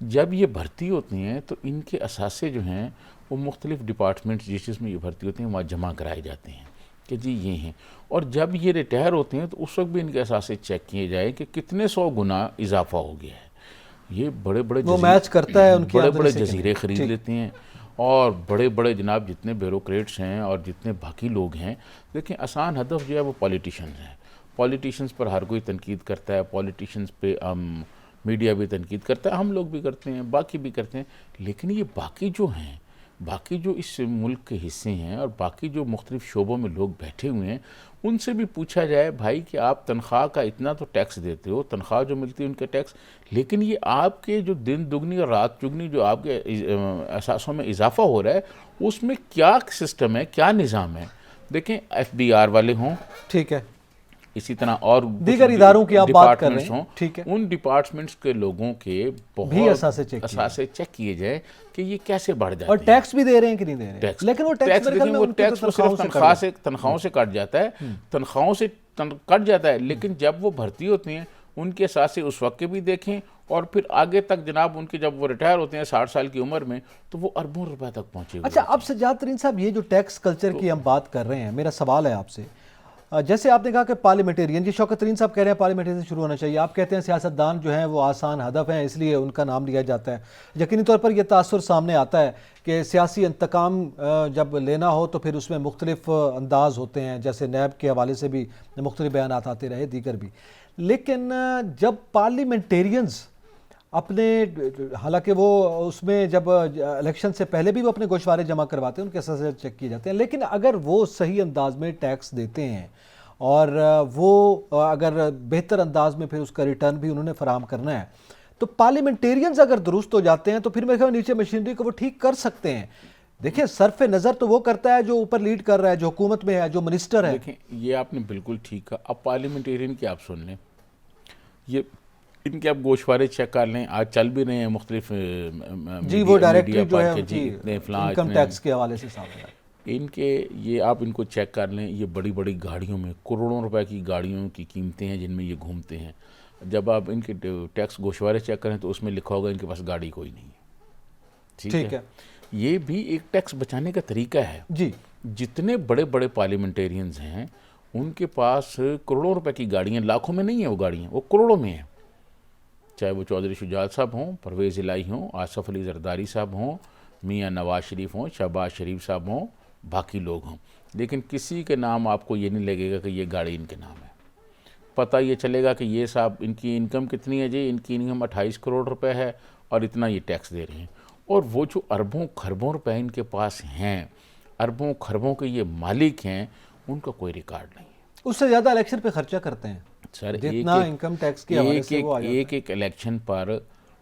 جب یہ بھرتی ہوتی ہیں تو ان کے اثاثے جو ہیں وہ مختلف ڈپارٹمنٹس جس میں یہ بھرتی ہوتی ہیں وہاں جمع کرائے جاتے ہیں کہ جی یہ ہیں، اور جب یہ ریٹائر ہوتے ہیں تو اس وقت بھی ان کے اثاثے چیک کیے جائیں کہ کتنے 100 گنا اضافہ ہو گیا ہے۔ یہ بڑے بڑے وہ میچ کرتا ہے ان کی بڑے آمدنی بڑے سے جزیرے خرید لیتے ہیں، اور بڑے بڑے جناب جتنے بیوروکریٹس ہیں اور جتنے باقی لوگ ہیں، دیکھیں آسان ہدف جو ہے وہ پولیٹیشنز ہیں۔ پولیٹیشنز پر ہر کوئی تنقید کرتا ہے، پولیٹیشنز پہ میڈیا بھی تنقید کرتا ہے، ہم لوگ بھی کرتے ہیں، باقی بھی کرتے ہیں، لیکن یہ باقی جو ہیں، باقی جو اس ملک کے حصے ہیں اور باقی جو مختلف شعبوں میں لوگ بیٹھے ہوئے ہیں، ان سے بھی پوچھا جائے بھائی کہ آپ تنخواہ کا اتنا تو ٹیکس دیتے ہو، تنخواہ جو ملتی ہے ان کا ٹیکس، لیکن یہ آپ کے جو دن دگنی اور رات چگنی جو آپ کے اثاثوں میں اضافہ ہو رہا ہے اس میں کیا سسٹم ہے، کیا نظام ہے۔ دیکھیں ایف بی آر والے ہوں، ٹھیک ہے، اسی طرح اور دیگر اداروں کی آپ بات کر رہے ہیں، ہوں، ٹھیک ہے، ان ڈپارٹمنٹس کے لوگوں کے بھی بہت اثاثے چیک کیے جائیں کہ یہ کیسے بڑھ جاتے اور ہیں۔ ٹیکس بھی دے رہے ہیں کہ نہیں دے رہے ہیں، ٹیکس لیکن وہ ٹیکس میرے خیال میں وہ ان کی ٹیکس وہ صرف تنخواہوں سے کٹ جاتا ہے، تنخواہوں سے کٹ جاتا ہے، لیکن جب وہ بھرتی ہوتے ہیں ان کے اثاثے اس وقت کے بھی دیکھیں، اور پھر آگے تک جناب ان کے جب وہ ریٹائر ہوتے ہیں 60 سال کی عمر میں تو وہ اربوں روپے تک پہنچے ہوئے۔ اچھا، اب سجاد ترین صاحب یہ جو ٹیکس کلچر کی ہم بات کر رہے ہیں، میرا سوال ہے آپ سے، جیسے آپ نے کہا کہ پارلیمنٹیرین، شوکت ترین صاحب کہہ رہے ہیں پارلیمنٹیرین سے شروع ہونا چاہیے، آپ کہتے ہیں سیاستدان جو ہیں وہ آسان ہدف ہیں اس لیے ان کا نام لیا جاتا ہے۔ یقینی طور پر یہ تاثر سامنے آتا ہے کہ سیاسی انتقام جب لینا ہو تو پھر اس میں مختلف انداز ہوتے ہیں، جیسے نیب کے حوالے سے بھی مختلف بیانات آتے رہے، دیگر بھی، لیکن جب پارلیمنٹیرینز اپنے، حالانکہ وہ اس میں جب الیکشن سے پہلے بھی وہ اپنے گوشوارے جمع کرواتے ہیں، ان کے اثاثے چیک کیے جاتے ہیں، لیکن اگر وہ صحیح انداز میں ٹیکس دیتے ہیں اور وہ اگر بہتر انداز میں پھر اس کا ریٹرن بھی انہوں نے فراہم کرنا ہے، تو پارلیمنٹیرینز اگر درست ہو جاتے ہیں تو پھر میرے خیال میں نیچے مشینری کو وہ ٹھیک کر سکتے ہیں۔ دیکھیں صرف نظر تو وہ کرتا ہے جو اوپر لیڈ کر رہا ہے، جو حکومت میں ہے، جو منسٹر ہے۔ دیکھیں یہ آپ نے بالکل ٹھیک کہا، اب پارلیمنٹیرین کی آپ سن لیں، یہ ان کے اب گوشوارے چیک کر لیں، آج چل بھی رہے ہیں مختلف جی وہ ڈائریکٹری جو ہے انکم ٹیکس کے حوالے سے سامنے آئی، ان کے یہ آپ ان کو چیک کر لیں، یہ بڑی بڑی گاڑیوں میں کروڑوں روپے کی گاڑیوں کی قیمتیں ہیں جن میں یہ گھومتے ہیں، جب آپ ان کے ٹیکس گوشوارے چیک کریں تو اس میں لکھا ہوگا ان کے پاس گاڑی کوئی نہیں ہے۔ ٹھیک ہے، یہ بھی ایک ٹیکس بچانے کا طریقہ ہے۔ جی جتنے بڑے بڑے پارلیمنٹیرینز ہیں ان کے پاس کروڑوں روپے کی گاڑیاں، لاکھوں میں نہیں ہیں وہ گاڑیاں، وہ کروڑوں میں ہیں، چاہے وہ چودھری شجاعت صاحب ہوں، پرویز الہی ہوں، آصف علی زرداری صاحب ہوں، میاں نواز شریف ہوں، شہباز شریف صاحب ہوں، باقی لوگ ہوں، لیکن کسی کے نام آپ کو یہ نہیں لگے گا کہ یہ گاڑی ان کے نام ہے۔ پتہ یہ چلے گا کہ یہ صاحب ان کی انکم کتنی ہے، جی ان کی انکم 28 کروڑ روپے ہے اور اتنا یہ ٹیکس دے رہے ہیں، اور وہ جو اربوں خربوں روپے ان کے پاس ہیں، اربوں خربوں کے یہ مالک ہیں، ان کا کوئی ریکارڈ نہیں ہے۔ اس سے زیادہ الیکشن پہ خرچہ کرتے ہیں سر جتنا انکم ٹیکس کے حوالے سے وہ آ جاتا ہے۔ ایک الیکشن پر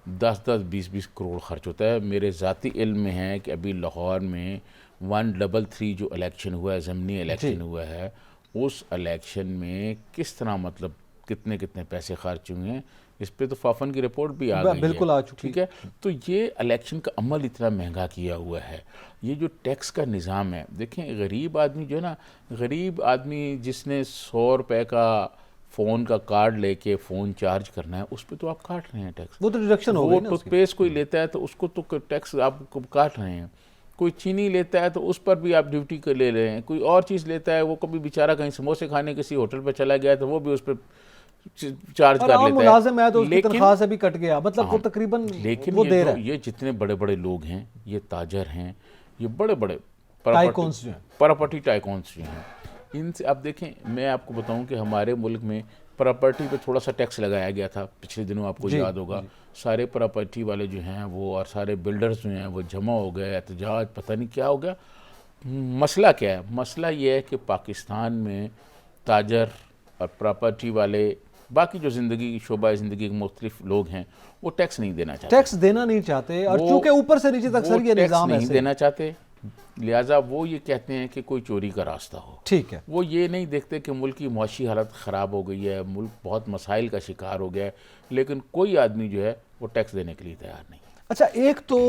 10 20 کروڑ خرچ ہوتا ہے۔ میرے ذاتی علم میں ہے کہ ابھی لاہور میں 133 جو الیکشن ہوا ہے، ضمنی الیکشن ہوا ہے، اس الیکشن میں کس طرح مطلب کتنے پیسے خرچ ہوئے ہیں، اس پہ تو فافن کی رپورٹ بھی آ گئی ہے، بالکل آ چکی، ٹھیک ہے۔ تو یہ الیکشن کا عمل اتنا مہنگا کیا ہوا ہے، یہ جو ٹیکس کا نظام ہے، دیکھیں غریب آدمی جو ہے نا، غریب آدمی جس نے 100 روپے کا فون کا کارڈ لے کے فون چارج کرنا ہے، اس پہ تو آپ کاٹ رہے ہیں ٹیکس۔ وہ تو ڈیڈکشن ہو گئی نا، وہ ٹوتھ پیسٹ کوئی لیتا ہے تو اس کو تو ٹیکس آپ کو کاٹ رہے ہیں، کوئی چینی لیتا ہے تو اس پر بھی آپ ڈیوٹی کے لے رہے ہیں، کوئی اور چیز لیتا ہے، وہ کبھی بیچارہ کہیں سموسے کھانے کسی ہوٹل پہ چلا گیا تو وہ بھی اس پہ چارج کر لیتا ہے، ملازم ہے تو اس کی تنخواہ سے بھی کٹ گیا، مطلب وہ تقریباً وہ دے رہا ہے۔ یہ جتنے بڑے بڑے لوگ ہیں، یہ تاجر ہیں، یہ بڑے بڑے ٹائکونز جو ہیں، پراپرٹی ٹائکونز جو ہیں، ان سے اب دیکھیں میں آپ کو بتاؤں کہ ہمارے ملک میں پراپرٹی پہ تھوڑا سا ٹیکس لگایا گیا تھا پچھلے دنوں، آپ کو یاد ہوگا، سارے پراپرٹی والے جو ہیں وہ اور سارے بلڈرز جو ہیں وہ جمع ہو گئے، احتجاج پتہ نہیں کیا ہو گیا۔ مسئلہ کیا ہے؟ مسئلہ یہ ہے کہ پاکستان میں تاجر اور پراپرٹی والے، باقی جو زندگی شعبہ زندگی کے مختلف لوگ ہیں، وہ ٹیکس نہیں دینا چاہتے، ٹیکس دینا نہیں چاہتے، اور چونکہ اوپر سے نیچے تک سر یہ نظام نہیں دینا چاہتے، لہٰذا وہ یہ کہتے ہیں کہ کوئی چوری کا راستہ ہو۔ ٹھیک ہے، وہ یہ نہیں دیکھتے کہ ملک کی معاشی حالت خراب ہو گئی ہے، ملک بہت مسائل کا شکار ہو گیا ہے، لیکن کوئی آدمی جو ہے وہ ٹیکس دینے کے لیے تیار نہیں۔ اچھا، ایک تو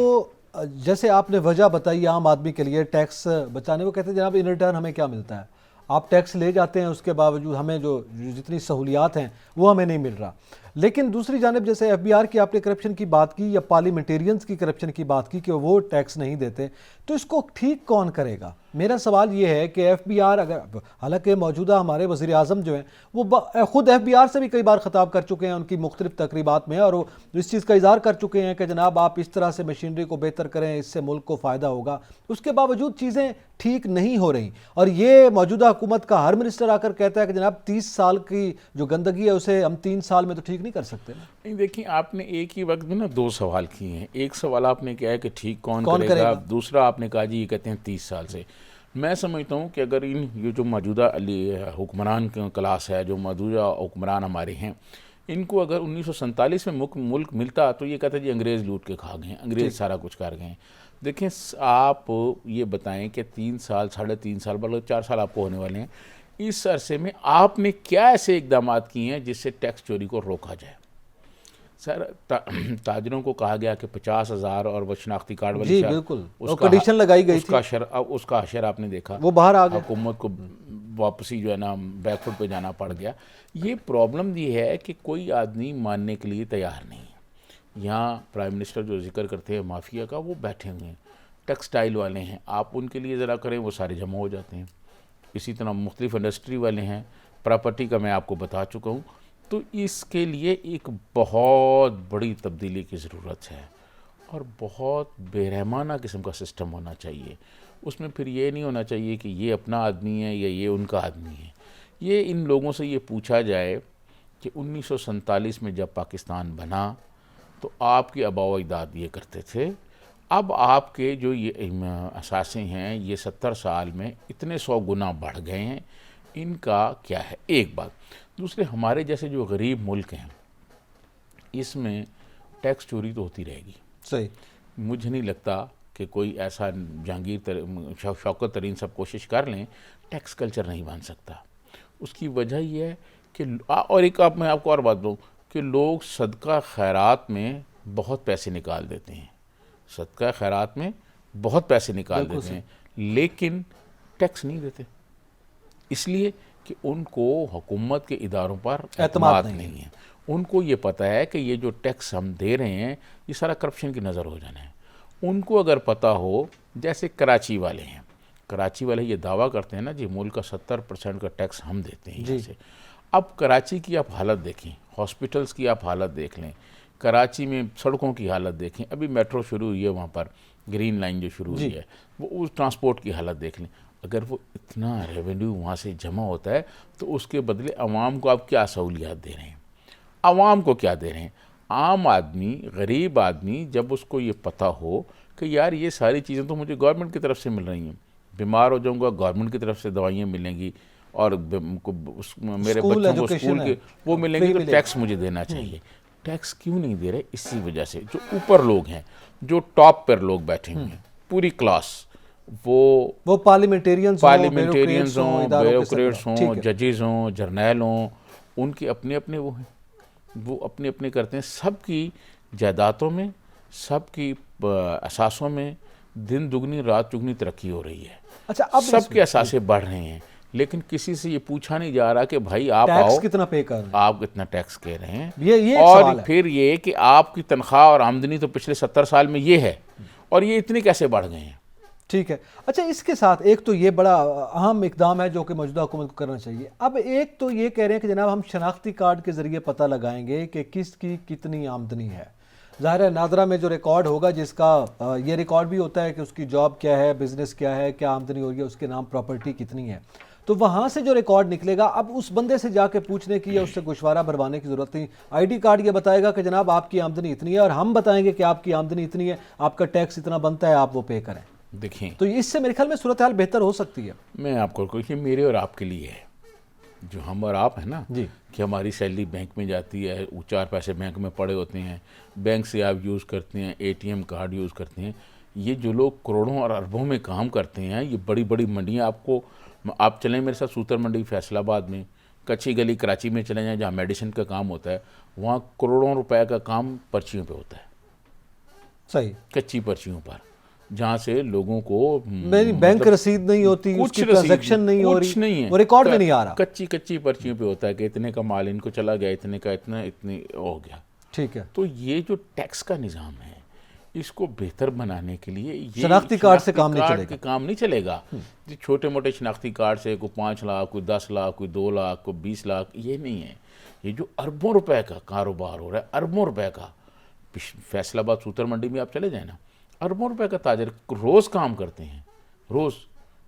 جیسے آپ نے وجہ بتائی عام آدمی کے لیے ٹیکس بچانے، وہ کہتے ہیں جناب ان ریٹرن ہمیں کیا ملتا ہے، آپ ٹیکس لے جاتے ہیں، اس کے باوجود ہمیں جو جتنی سہولیات ہیں وہ ہمیں نہیں مل رہا۔ لیکن دوسری جانب جیسے ایف بی آر کی آپ نے کرپشن کی بات کی یا پارلیمنٹیرینز کی کرپشن کی بات کی کہ وہ ٹیکس نہیں دیتے، تو اس کو ٹھیک کون کرے گا؟ میرا سوال یہ ہے کہ ایف بی آر اگر، حالانکہ موجودہ ہمارے وزیر اعظم جو ہیں وہ خود ایف بی آر سے بھی کئی بار خطاب کر چکے ہیں ان کی مختلف تقریبات میں، اور وہ اس چیز کا اظہار کر چکے ہیں کہ جناب آپ اس طرح سے مشینری کو بہتر کریں، اس سے ملک کو فائدہ ہوگا، اس کے باوجود چیزیں ٹھیک نہیں ہو رہی۔ اور یہ موجودہ حکومت کا ہر منسٹر آ کر کہتا ہے کہ جناب 30 سال کی جو گندگی ہے اسے ہم 3 سال میں تو ٹھیک نہیں کر سکتے نا۔ نہیں، دیکھیں آپ نے ایک ہی وقت میں نا 2 سوال کیے ہیں۔ ایک سوال آپ نے کیا ہے کہ ٹھیک کون کرے گا، دوسرا آپ نے کہا جی یہ کہتے ہیں 30 سال سے۔ میں سمجھتا ہوں کہ اگر یہ جو موجودہ حکمران کلاس ہے، جو موجودہ حکمران ہمارے ہیں، ان کو اگر 1947 میں ملک ملتا تو یہ کہتا جی انگریز لوٹ کے کھا گئے ہیں، انگریز سارا کچھ کر گئے ہیں۔ دیکھیں آپ یہ بتائیں کہ 3 سال 3.5 سال بلکہ 4 سال آپ کو ہونے والے ہیں، اس عرصے میں آپ نے کیا ایسے اقدامات کیے ہیں جس سے ٹیکس چوری کو روکا جائے؟ سر تاجروں کو کہا گیا کہ 50,000 اور وہ شناختی کارڈ والی جی بالکل، وہ کنڈیشن لگائی گئی تھی، اس کا اشر آپ نے دیکھا، وہ باہر آ گیا، حکومت کو واپسی جو ہے نا بیک فٹ پہ جانا پڑ گیا۔ یہ پرابلم یہ ہے کہ کوئی آدمی ماننے کے لیے تیار نہیں ہے۔ یہاں پرائم منسٹر جو ذکر کرتے ہیں مافیا کا، وہ بیٹھے ہوئے ہیں، ٹیکسٹائل والے ہیں، آپ ان کے لیے ذرا کریں وہ سارے جمع ہو جاتے ہیں۔ اسی طرح مختلف انڈسٹری والے ہیں، پراپرٹی کا میں آپ کو بتا چکا ہوں۔ تو اس کے لیے ایک بہت بڑی تبدیلی کی ضرورت ہے اور بہت بے رحمانہ قسم کا سسٹم ہونا چاہیے۔ اس میں پھر یہ نہیں ہونا چاہیے کہ یہ اپنا آدمی ہے یا یہ ان کا آدمی ہے۔ یہ ان لوگوں سے یہ پوچھا جائے کہ 1947 میں جب پاکستان بنا تو آپ کے آباء و اجداد یہ کرتے تھے، اب آپ کے جو یہ اثاثے ہیں یہ 70 سال میں اتنے 100 گنا بڑھ گئے ہیں، ان کا کیا ہے؟ ایک بات۔ دوسرے، ہمارے جیسے جو غریب ملک ہیں اس میں ٹیکس چوری تو ہوتی رہے گی۔ صحیح، مجھے نہیں لگتا کہ کوئی ایسا شوکت ترین سب کوشش کر لیں، ٹیکس کلچر نہیں بن سکتا۔ اس کی وجہ یہ ہے کہ اور ایک میں آپ کو اور بات دوں کہ لوگ صدقہ خیرات میں بہت پیسے نکال دیتے ہیں، صدقہ خیرات میں بہت پیسے نکال دیتے ہیں لیکن ٹیکس نہیں دیتے، اس لیے کہ ان کو حکومت کے اداروں پر اعتماد نہیں ہے۔ ان کو یہ پتہ ہے کہ یہ جو ٹیکس ہم دے رہے ہیں یہ سارا کرپشن کی نظر ہو جانا ہے۔ ان کو اگر پتہ ہو، جیسے کراچی والے ہیں، کراچی والے یہ دعویٰ کرتے ہیں نا جی ملک کا 70% کا ٹیکس ہم دیتے ہیں یہاں سے۔ اب کراچی کی آپ حالت دیکھیں، ہاسپٹلس کی آپ حالت دیکھ لیں، کراچی میں سڑکوں کی حالت دیکھیں، ابھی میٹرو شروع ہوئی ہے وہاں پر، گرین لائن جو شروع ہوئی ہے، وہ اس ٹرانسپورٹ کی حالت دیکھ لیں۔ اگر وہ اتنا ریونیو وہاں سے جمع ہوتا ہے تو اس کے بدلے عوام کو آپ کیا سہولیات دے رہے ہیں؟ عوام کو کیا دے رہے ہیں؟ عام آدمی، غریب آدمی جب اس کو یہ پتہ ہو کہ یار یہ ساری چیزیں تو مجھے گورنمنٹ کی طرف سے مل رہی ہیں، بیمار ہو جاؤں گا گورنمنٹ کی طرف سے دوائیاں ملیں گی اور میرے بچوں کو اسکول کے وہ ملیں گی، تو ٹیکس مجھے دینا چاہیے۔ ٹیکس کیوں نہیں دے رہے؟ اسی وجہ سے جو اوپر لوگ ہیں، جو ٹاپ پر لوگ بیٹھے ہوئے ہیں، پوری کلاس، وہ پارلیمنٹیرینز ہوں، بیوروکریٹس ہوں، ججز ہوں، جرنیل ہوں، ان کے اپنے اپنے وہ ہیں، وہ اپنے اپنے کرتے ہیں۔ سب کی جائیدادوں میں، سب کی اثاثوں میں دن دگنی رات چگنی ترقی ہو رہی ہے۔ اچھا، اب سب کے اثاثے بڑھ رہے ہیں، لیکن کسی سے یہ پوچھا نہیں جا رہا کہ بھائی آپ آؤ، ٹیکس کتنا پے کر رہے ہیں، آپ کتنا ٹیکس کہہ رہے ہیں۔ یہ اور پھر یہ کہ آپ کی تنخواہ اور آمدنی تو پچھلے 70 سال میں یہ ہے، اور یہ اتنے کیسے بڑھ گئے ہیں؟ ٹھیک ہے۔ اچھا، اس کے ساتھ ایک تو یہ بڑا اہم اقدام ہے جو کہ موجودہ حکومت کو کرنا چاہیے۔ اب ایک تو یہ کہہ رہے ہیں کہ جناب ہم شناختی کارڈ کے ذریعے پتہ لگائیں گے کہ کس کی کتنی آمدنی ہے۔ ظاہر ہے نادرہ میں جو ریکارڈ ہوگا، جس کا یہ ریکارڈ بھی ہوتا ہے کہ اس کی جاب کیا ہے، بزنس کیا ہے، کیا آمدنی ہو رہی ہے، اس کے نام پراپرٹی کتنی ہے، تو وہاں سے جو ریکارڈ نکلے گا، اب اس بندے سے جا کے پوچھنے کی یا اس سے گوشوارہ بھروانے کی ضرورت نہیں۔ آئی ڈی کارڈ یہ بتائے گا کہ جناب آپ کی آمدنی اتنی ہے، اور ہم بتائیں گے کہ آپ کی آمدنی اتنی ہے، آپ کا ٹیکس اتنا بنتا ہے، آپ وہ پے کریں۔ دیکھیں، تو اس سے میرے خیال میں صورتحال بہتر ہو سکتی ہے۔ میں آپ کو کہ میرے اور آپ کے لیے ہے، جو ہم اور آپ ہیں نا، جی، کہ ہماری سیلری بینک میں جاتی ہے، 4 پیسے بینک میں پڑے ہوتے ہیں، بینک سے آپ یوز کرتے ہیں، A T M card use کرتے ہیں۔ یہ جو لوگ کروڑوں اور اربوں میں کام کرتے ہیں، یہ بڑی بڑی منڈیاں، آپ چلیں میرے ساتھ سوتر منڈی فیصل آباد میں، کچی گلی کراچی میں چلیں جائیں جہاں میڈیسن کا کام ہوتا ہے، وہاں کروڑوں روپے کا کام پرچیوں پہ ہوتا ہے، صحیح، کچی پرچیوں پر۔ جہاں سے لوگوں کو میری بینک رسید نہیں ہوتی، اس کی ٹرانزیکشن نہیں ہو رہی، وہ ریکارڈ میں نہیں آ رہا، کچی پرچیوں پہ ہوتا ہے کہ اتنے کا مال ان کو چلا گیا، اتنے کا اتنی ہو گیا. ٹھیک ہے. تو یہ جو ٹیکس کا نظام ہے اس کو بہتر بنانے کے لیے یہ شناختی کارڈ سے کام نہیں چلے گا. چھوٹے موٹے شناختی کارڈ سے کوئی 5 لاکھ، کوئی 10 لاکھ، کوئی 2 لاکھ، کوئی 20 لاکھ، یہ نہیں ہے. یہ جو اربوں روپے کا کاروبار ہو رہا ہے، اربوں روپے کا، فیصل آباد سوتر منڈی میں آپ چلے جائیں نا، اربوں روپے کا تاجر روز کام کرتے ہیں، روز.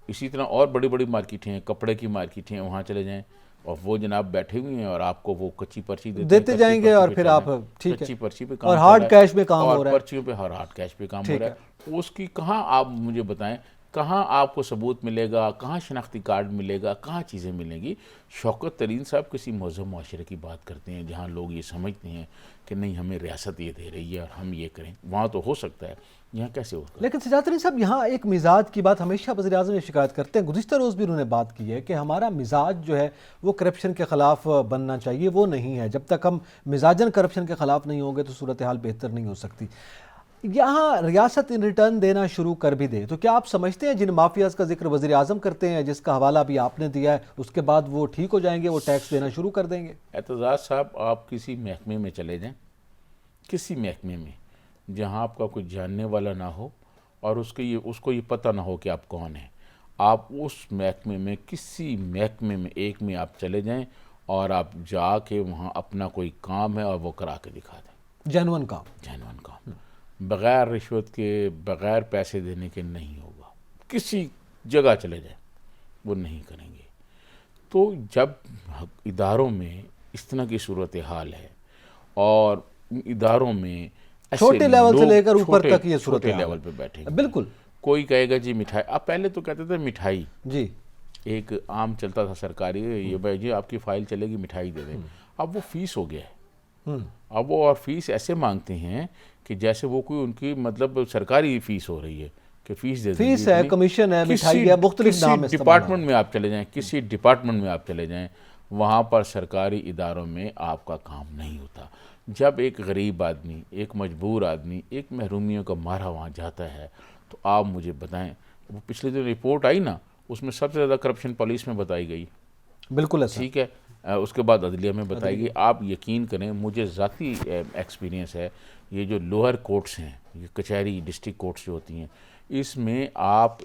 اسی طرح اور بڑی بڑی مارکیٹیں ہیں، کپڑے کی مارکیٹیں ہیں، وہاں چلے جائیں اور وہ جناب بیٹھے ہوئے ہیں اور آپ کو وہ کچی پرچی دیتے جائیں گے اور پھر آپ ٹھیک ہے، کچی پرچی پہ کام اور ہارڈ کیش پہ کام ہو رہا ہے، پرچیوں پہ ہارڈ کیش پہ کام ہو رہا ہے. اس کی کہاں آپ مجھے بتائیں، کہاں آپ کو ثبوت ملے گا، کہاں شناختی کارڈ ملے گا، کہاں چیزیں ملیں گی؟ شوکت ترین صاحب کسی مہذب معاشرے کی بات کرتے ہیں جہاں لوگ یہ سمجھتے ہیں کہ نہیں ہمیں ریاست یہ دے رہی ہے اور ہم یہ کریں، وہاں تو ہو سکتا ہے، یہاں کیسے ہوتا ہے؟ لیکن سجاد ترین صاحب یہاں ایک مزاج کی بات ہمیشہ وزیر اعظم نے شکایت کرتے ہیں، گزشتہ روز بھی انہوں نے بات کی ہے کہ ہمارا مزاج جو ہے وہ کرپشن کے خلاف بننا چاہیے، وہ نہیں ہے. جب تک ہم مزاجن کرپشن کے خلاف نہیں ہوں گے تو صورتحال بہتر نہیں ہو سکتی. یہاں ریاست ان ریٹرن دینا شروع کر بھی دے تو کیا آپ سمجھتے ہیں جن مافیاز کا ذکر وزیر اعظم کرتے ہیں، جس کا حوالہ بھی آپ نے دیا ہے، اس کے بعد وہ ٹھیک ہو جائیں گے، وہ ٹیکس دینا شروع کر دیں گے؟ اعتزاز صاحب، آپ کسی محکمے میں چلے جائیں، کسی محکمے میں جہاں آپ کا کوئی جاننے والا نہ ہو اور اس کو یہ پتہ نہ ہو کہ آپ کون ہیں، آپ اس محکمے میں کسی محکمے میں ایک میں آپ چلے جائیں اور آپ جا کے وہاں اپنا کوئی کام ہے اور وہ کرا کے دکھا دیں. جینون کام، بغیر رشوت کے، بغیر پیسے دینے کے نہیں ہوگا. کسی جگہ چلے جائیں وہ نہیں کریں گے. تو جب اداروں میں اس طرح کی صورتحال ہے اور اداروں میں چھوٹے لیول سے لے کر اوپر تک یہ چھوٹے لیول پہ بیٹھے ہیں، بالکل. کوئی کہے گا جی مٹھائی، اب پہلے تو کہتے تھے مٹھائی، جی ایک عام چلتا تھا سرکاری، یہ بھائی جی آپ کی فائل چلے گی مٹھائی دے دیں. اب وہ فیس ہو گیا ہے. اب وہ اور فیس ایسے مانگتے ہیں کہ جیسے وہ کوئی ان کی مطلب سرکاری فیس ہو رہی ہے کہ فیس دے دیں. فیس ہے، کمیشن ہے، مٹھائی ہے، مختلف نام ہے. ڈپارٹمنٹ میں آپ چلے جائیں، کسی ڈپارٹمنٹ میں آپ چلے جائیں، وہاں پر سرکاری اداروں میں آپ کا کام نہیں ہوتا. جب ایک غریب آدمی، ایک مجبور آدمی، ایک محرومیوں کا مارا وہاں جاتا ہے تو آپ مجھے بتائیں، وہ پچھلے جو رپورٹ آئی نا اس میں سب سے زیادہ کرپشن پولیس میں بتائی گئی. بالکل ایسا، ٹھیک ہے، اس کے بعد عدلیہ میں بتائی گئی. آپ یقین کریں، مجھے ذاتی ایکسپیرینس ہے، یہ جو لوئر کورٹس ہیں، یہ کچہری ڈسٹرکٹ کورٹس جو ہوتی ہیں، اس میں آپ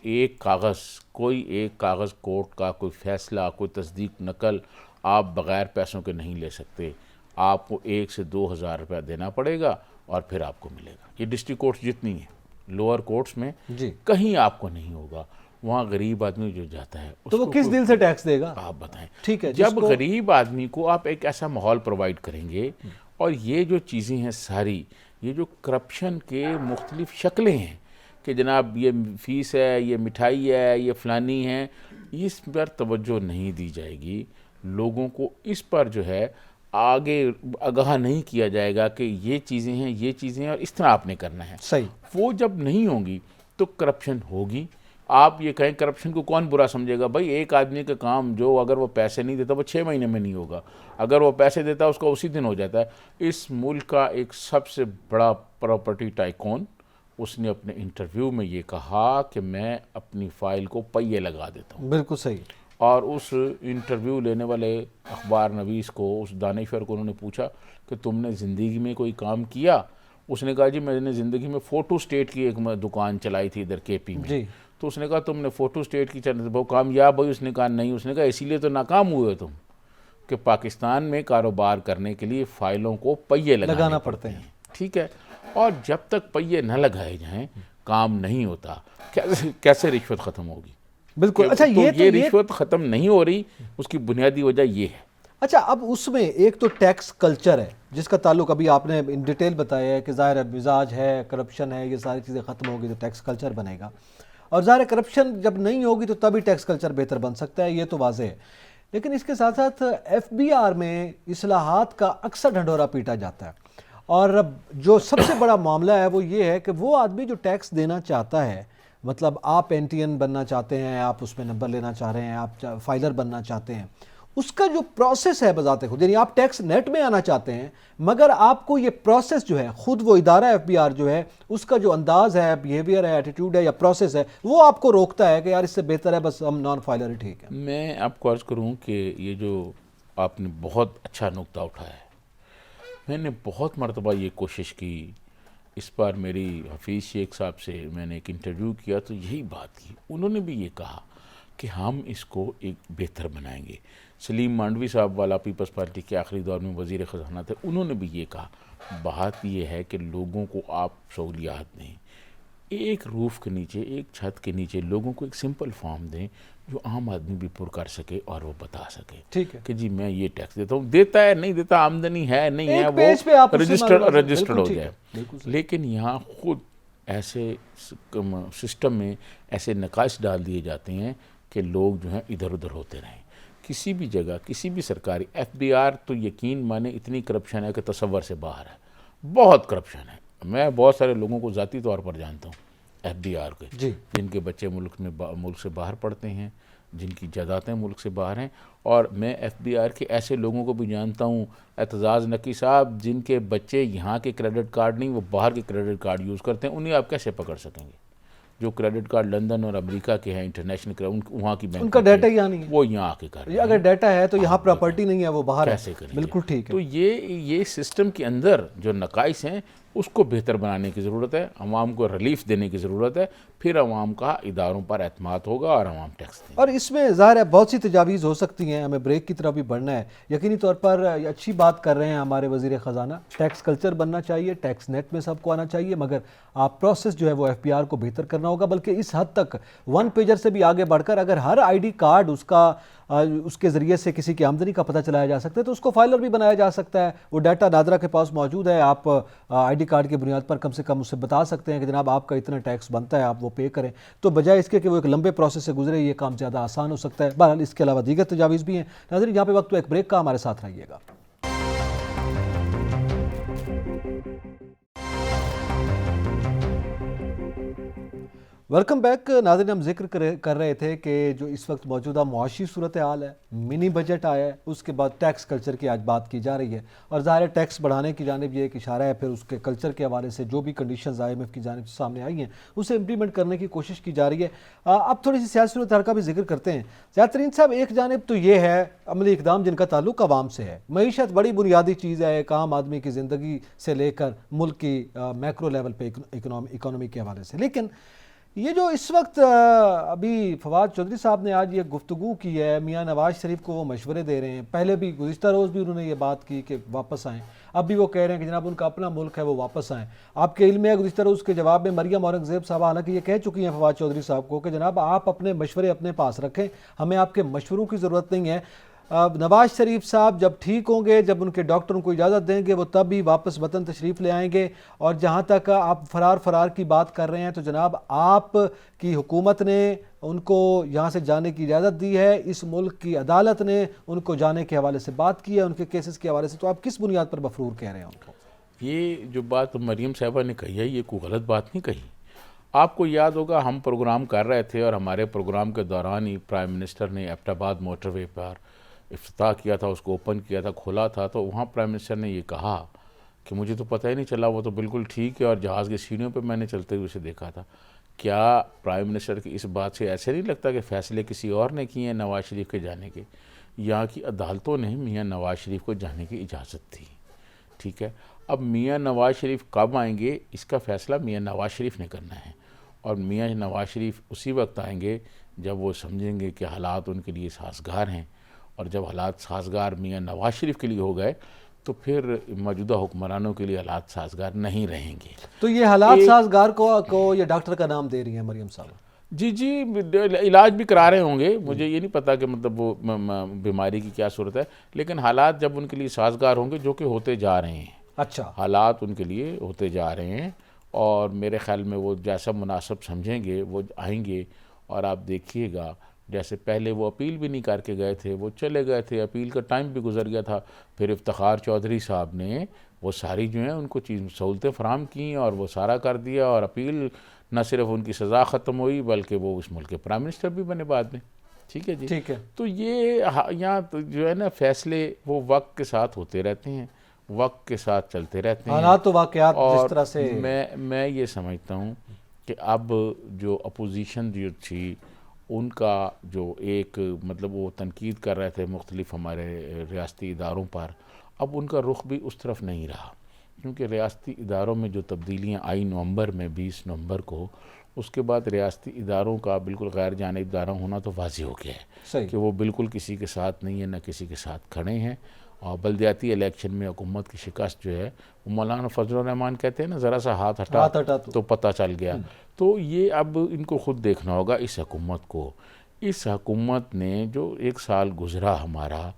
کوئی ایک کاغذ کورٹ کا، کوئی فیصلہ، کوئی تصدیق نقل آپ بغیر پیسوں کے نہیں لے سکتے. آپ کو 1 سے 2 ہزار روپیہ دینا پڑے گا اور پھر آپ کو ملے گا. یہ ڈسٹرکٹ کورٹس جتنی ہیں، لوئر کورٹس میں کہیں آپ کو نہیں ہوگا. وہاں غریب آدمی جو جاتا ہے تو وہ کس دل سے ٹیکس دے گا؟ آپ بتائیں. ٹھیک ہے، جب غریب آدمی کو آپ ایک ایسا ماحول پرووائڈ کریں گے، اور یہ جو چیزیں ہیں ساری، یہ جو کرپشن کے مختلف شکلیں ہیں کہ جناب یہ فیس ہے، یہ مٹھائی ہے، یہ فلانی ہے، اس پر توجہ نہیں دی جائے گی، لوگوں کو اس پر جو ہے آگے آگاہ نہیں کیا جائے گا کہ یہ چیزیں ہیں، یہ چیزیں ہیں اور اس طرح آپ نے کرنا ہے. صحیح. وہ جب نہیں ہوں گی تو کرپشن ہوگی. آپ یہ کہیں کرپشن کو کون برا سمجھے گا؟ بھائی ایک آدمی کا کام جو اگر وہ پیسے نہیں دیتا وہ 6 مہینے میں نہیں ہوگا، اگر وہ پیسے دیتا اس کا اسی دن ہو جاتا ہے. اس ملک کا ایک سب سے بڑا پراپرٹی ٹائکون، اس نے اپنے انٹرویو میں یہ کہا کہ میں اپنی فائل کو پہیے لگا دیتا ہوں. بالکل صحیح. اور اس انٹرویو لینے والے اخبار نویس کو، اس دانشور کو انہوں نے پوچھا کہ تم نے زندگی میں کوئی کام کیا؟ اس نے کہا جی میں نے زندگی میں فوٹو اسٹیٹ کی ایک دکان چلائی تھی ادھر کے پی میں. جی. تو اس نے کہا تم نے فوٹو اسٹیٹ کی وہ کامیاب ہوئی؟ اس نے کہا نہیں. اس نے کہا اسی لیے تو ناکام ہوئے تم کہ پاکستان میں کاروبار کرنے کے لیے فائلوں کو پہیے لگانا پڑتے ہیں. ٹھیک ہے، اور جب تک پہیے نہ لگائے جائیں کام نہیں ہوتا. کیسے رشوت ختم ہوگی؟ بالکل. اچھا، یہ رشوت ختم نہیں ہو رہی، اس کی بنیادی وجہ یہ ہے. اچھا، اب اس میں ایک تو ٹیکس کلچر ہے جس کا تعلق ابھی آپ نے ان ڈیٹیل بتایا ہے کہ ظاہر ہے مزاج ہے، کرپشن ہے، یہ ساری چیزیں ختم ہوگی تو ٹیکس کلچر بنے گا، اور ظاہر ہے کرپشن جب نہیں ہوگی تو تبھی ٹیکس کلچر بہتر بن سکتا ہے، یہ تو واضح ہے. لیکن اس کے ساتھ ساتھ ایف بی آر میں اصلاحات کا اکثر ڈھنڈورا پیٹا جاتا ہے، اور جو سب سے بڑا معاملہ ہے وہ یہ ہے کہ وہ آدمی جو ٹیکس دینا چاہتا ہے، مطلب آپ این ٹی این بننا چاہتے ہیں، آپ اس میں نمبر لینا چاہ رہے ہیں، آپ فائلر بننا چاہتے ہیں، اس کا جو پروسیس ہے بذات خود، یعنی آپ ٹیکس نیٹ میں آنا چاہتے ہیں مگر آپ کو یہ پروسیس جو ہے خود وہ ادارہ ایف بی آر جو ہے اس کا جو انداز ہے، بیہیویئر ہے، ایٹیٹیوڈ ہے یا پروسیس ہے، وہ آپ کو روکتا ہے کہ یار اس سے بہتر ہے بس ہم نان فائلر ٹھیک ہے. میں آپ کو عرض کروں کہ یہ جو آپ نے بہت اچھا نقطہ اٹھایا ہے. میں نے بہت مرتبہ یہ کوشش کی. اس بار میری حفیظ شیخ صاحب سے میں نے ایک انٹرویو کیا تو یہی بات کی. انہوں نے بھی یہ کہا کہ ہم اس کو ایک بہتر بنائیں گے. سلیم مانڈوی صاحب والا پیپلز پارٹی کے آخری دور میں وزیر خزانہ تھے، انہوں نے بھی یہ کہا. بات یہ ہے کہ لوگوں کو آپ سہولیات دیں، ایک روف کے نیچے، ایک چھت کے نیچے لوگوں کو ایک سمپل فارم دیں جو عام آدمی بھی پر کر سکے اور وہ بتا سکے ٹھیک ہے کہ جی میں یہ ٹیکس دیتا ہوں. دیتا ہے نہیں دیتا، آمدنی ہے نہیں ہے، ایک پیج پہ آپ وہ اس سے معلومات- رجسٹرڈ بالکل ہو ٹھیک جائے. ہے، بالکل صحیح. لیکن یہاں خود ایسے سسٹم میں ایسے نقائص ڈال دیے جاتے ہیں کہ لوگ جو ہیں ادھر ادھر ہوتے رہیں. کسی بھی جگہ، کسی بھی سرکاری ایف بی آر تو یقین مانے اتنی کرپشن ہے کہ تصور سے باہر ہے. بہت کرپشن ہے. میں بہت سارے لوگوں کو ذاتی طور پر جانتا ہوں ایف بی آر کے، جی جن کے بچے ملک سے باہر پڑھتے ہیں، جن کی جائیدادیں ملک سے باہر ہیں. اور میں ایف بی آر کے ایسے لوگوں کو بھی جانتا ہوں، اعتزاز نقی صاحب، جن کے بچے یہاں کے کریڈٹ کارڈ نہیں، وہ باہر کے کریڈٹ کارڈ یوز کرتے ہیں. انہیں آپ کیسے پکڑ سکیں گے؟ جو کریڈٹ کارڈ لندن اور امریکہ کے ہیں، انٹرنیشنل وہاں کی بینک، ان کا ڈیٹا یہاں نہیں ہے. وہ یہاں آ کے کر رہے ہیں. اگر ڈیٹا ہے تو یہاں پراپرٹی نہیں ہے، وہ باہر ہے. کیسے کریں گے؟ بالکل ٹھیک ہے. تو یہ سسٹم کے اندر جو نقائص ہیں اس کو بہتر بنانے کی ضرورت ہے. عوام کو ریلیف دینے کی ضرورت ہے. پھر عوام کا اداروں پر اعتماد ہوگا اور عوام ٹیکس دیں گے. اور اس میں ظاہر ہے بہت سی تجاویز ہو سکتی ہیں. ہمیں بریک کی طرف بھی بڑھنا ہے. یقینی طور پر یہ اچھی بات کر رہے ہیں ہمارے وزیر خزانہ. ٹیکس کلچر بننا چاہیے، ٹیکس نیٹ میں سب کو آنا چاہیے، مگر آپ پروسیس جو ہے وہ ایف پی آر کو بہتر کرنا ہوگا. بلکہ اس حد تک ون پیجر سے بھی آگے بڑھ کر اگر ہر آئی ڈی کارڈ اس کے ذریعے سے کسی کی آمدنی کا پتہ چلایا جا سکتا ہے تو اس کو فائلر بھی بنایا جا سکتا ہے. وہ ڈیٹا نادرا کے پاس موجود ہے. آپ آئی ڈی کارڈ کی بنیاد پر کم سے کم اسے بتا سکتے ہیں کہ جناب آپ کا اتنا ٹیکس بنتا ہے، آپ وہ پے کریں. تو بجائے اس کے کہ وہ ایک لمبے پروسیس سے گزرے، یہ کام زیادہ آسان ہو سکتا ہے. بہرحال اس کے علاوہ دیگر تجاویز بھی ہیں. ناظرین یہاں پہ وقت تو ایک بریک کا، ہمارے ساتھ رہیے گا. Welcome back. ناظرین ہم ذکر کر رہے تھے کہ جو اس وقت موجودہ معاشی صورتحال ہے، منی بجٹ آیا ہے، اس کے بعد ٹیکس کلچر کی آج بات کی جا رہی ہے. اور ظاہر ہے ٹیکس بڑھانے کی جانب یہ ایک اشارہ ہے. پھر اس کے کلچر کے حوالے سے جو بھی کنڈیشنز آئی ایم ایف کی جانب سے سامنے آئی ہیں اسے امپلیمنٹ کرنے کی کوشش کی جا رہی ہے. اب تھوڑی سی سیاسی صورتحال کا بھی ذکر کرتے ہیں. زیادہ ترین صاحب، ایک جانب تو یہ ہے عملی اقدام جن کا تعلق عوام سے ہے. معیشت بڑی بنیادی چیز ہے، ایک عام آدمی کی زندگی سے لے کر ملک کی میکرو لیول پہ اکانومی کے حوالے سے. لیکن یہ جو اس وقت ابھی فواد چودھری صاحب نے آج یہ گفتگو کی ہے، میاں نواز شریف کو وہ مشورے دے رہے ہیں. پہلے بھی گزشتہ روز بھی انہوں نے یہ بات کی کہ واپس آئیں. اب بھی وہ کہہ رہے ہیں کہ جناب ان کا اپنا ملک ہے، وہ واپس آئیں. آپ کے علم ہے گزشتہ روز کے جواب میں مریم اورنگزیب صاحب حالانکہ یہ کہہ چکی ہیں فواد چودھری صاحب کو کہ جناب آپ اپنے مشورے اپنے پاس رکھیں، ہمیں آپ کے مشوروں کی ضرورت نہیں ہے. نواز شریف صاحب جب ٹھیک ہوں گے، جب ان کے ڈاکٹر ان کو اجازت دیں گے، وہ تب بھی واپس وطن تشریف لے آئیں گے. اور جہاں تک آپ فرار کی بات کر رہے ہیں تو جناب آپ کی حکومت نے ان کو یہاں سے جانے کی اجازت دی ہے، اس ملک کی عدالت نے ان کو جانے کے حوالے سے بات کی ہے، ان کے کیسز کے حوالے سے. تو آپ کس بنیاد پر مفرور کہہ رہے ہیں ان کو؟ یہ جو بات مریم صاحبہ نے کہی ہے یہ کوئی غلط بات نہیں کہی. آپ کو یاد ہوگا ہم پروگرام کر رہے تھے اور ہمارے پروگرام کے دوران ہی پرائم منسٹر نے ایبٹ آباد موٹر وے پر افتتاح کیا تھا، اس کو اوپن کیا تھا، کھولا تھا. تو وہاں پرائم منسٹر نے یہ کہا کہ مجھے تو پتہ ہی نہیں چلا، وہ تو بالکل ٹھیک ہے اور جہاز کی سیڑھیوں پہ میں نے چلتے ہوئے اسے دیکھا تھا. کیا پرائم منسٹر کی اس بات سے ایسے نہیں لگتا کہ فیصلے کسی اور نے کیے ہیں نواز شریف کے جانے کے؟ یہاں کی عدالتوں نے میاں نواز شریف کو جانے کی اجازت دی. ٹھیک ہے، اب میاں نواز شریف کب آئیں گے اس کا فیصلہ میاں نواز شریف نے کرنا ہے. اور میاں نواز شریف اسی وقت آئیں گے جب وہ سمجھیں گے کہ حالات ان کے لیے سازگار ہیں. اور جب حالات سازگار میاں نواز شریف کے لیے ہو گئے تو پھر موجودہ حکمرانوں کے لیے حالات سازگار نہیں رہیں گے. تو یہ حالات سازگار کو یہ ڈاکٹر کا نام دے رہی ہیں مریم صاحب؟ جی علاج بھی کرا رہے ہوں گے. مجھے یہ نہیں پتا کہ مطلب وہ بیماری کی کیا صورت ہے، لیکن حالات جب ان کے لیے سازگار ہوں گے، جو کہ ہوتے جا رہے ہیں. اچھا، حالات ان کے لیے ہوتے جا رہے ہیں اور میرے خیال میں وہ جیسا مناسب سمجھیں گے وہ آئیں گے. اور آپ دیکھیے گا جیسے پہلے وہ اپیل بھی نہیں کر کے گئے تھے، وہ چلے گئے تھے، اپیل کا ٹائم بھی گزر گیا تھا. پھر افتخار چودھری صاحب نے وہ ساری جو ہیں ان کو سہولتیں فراہم کیں اور وہ سارا کر دیا. اور اپیل نہ صرف ان کی سزا ختم ہوئی بلکہ وہ اس ملک کے پرائم منسٹر بھی بنے بعد میں. ٹھیک ہے جی. ٹھیک ہے. تو یہ یہاں جو ہے نا فیصلے وہ وقت کے ساتھ ہوتے رہتے ہیں, وقت کے ساتھ چلتے رہتے ہیں. حالات و واقعات جس طرح سے میں یہ سمجھتا ہوں کہ اب جو اپوزیشن جو تھی ان کا جو ایک مطلب وہ تنقید کر رہے تھے مختلف ہمارے ریاستی اداروں پر, اب ان کا رخ بھی اس طرف نہیں رہا, کیونکہ ریاستی اداروں میں جو تبدیلیاں آئی نومبر میں 20 نومبر کو, اس کے بعد ریاستی اداروں کا بالکل غیر جانبدار ہونا تو واضح ہو گیا ہے کہ وہ بالکل کسی کے ساتھ نہیں ہے, نہ کسی کے ساتھ کھڑے ہیں. اور بلدیاتی الیکشن میں حکومت کی شکست جو ہے وہ مولانا فضل الرحمان کہتے ہیں نا, ذرا سا ہاتھ ہٹا تو پتہ چل گیا. تو یہ اب ان کو خود دیکھنا ہوگا اس حکومت کو. اس حکومت نے جو 1 سال گزرا ہمارا,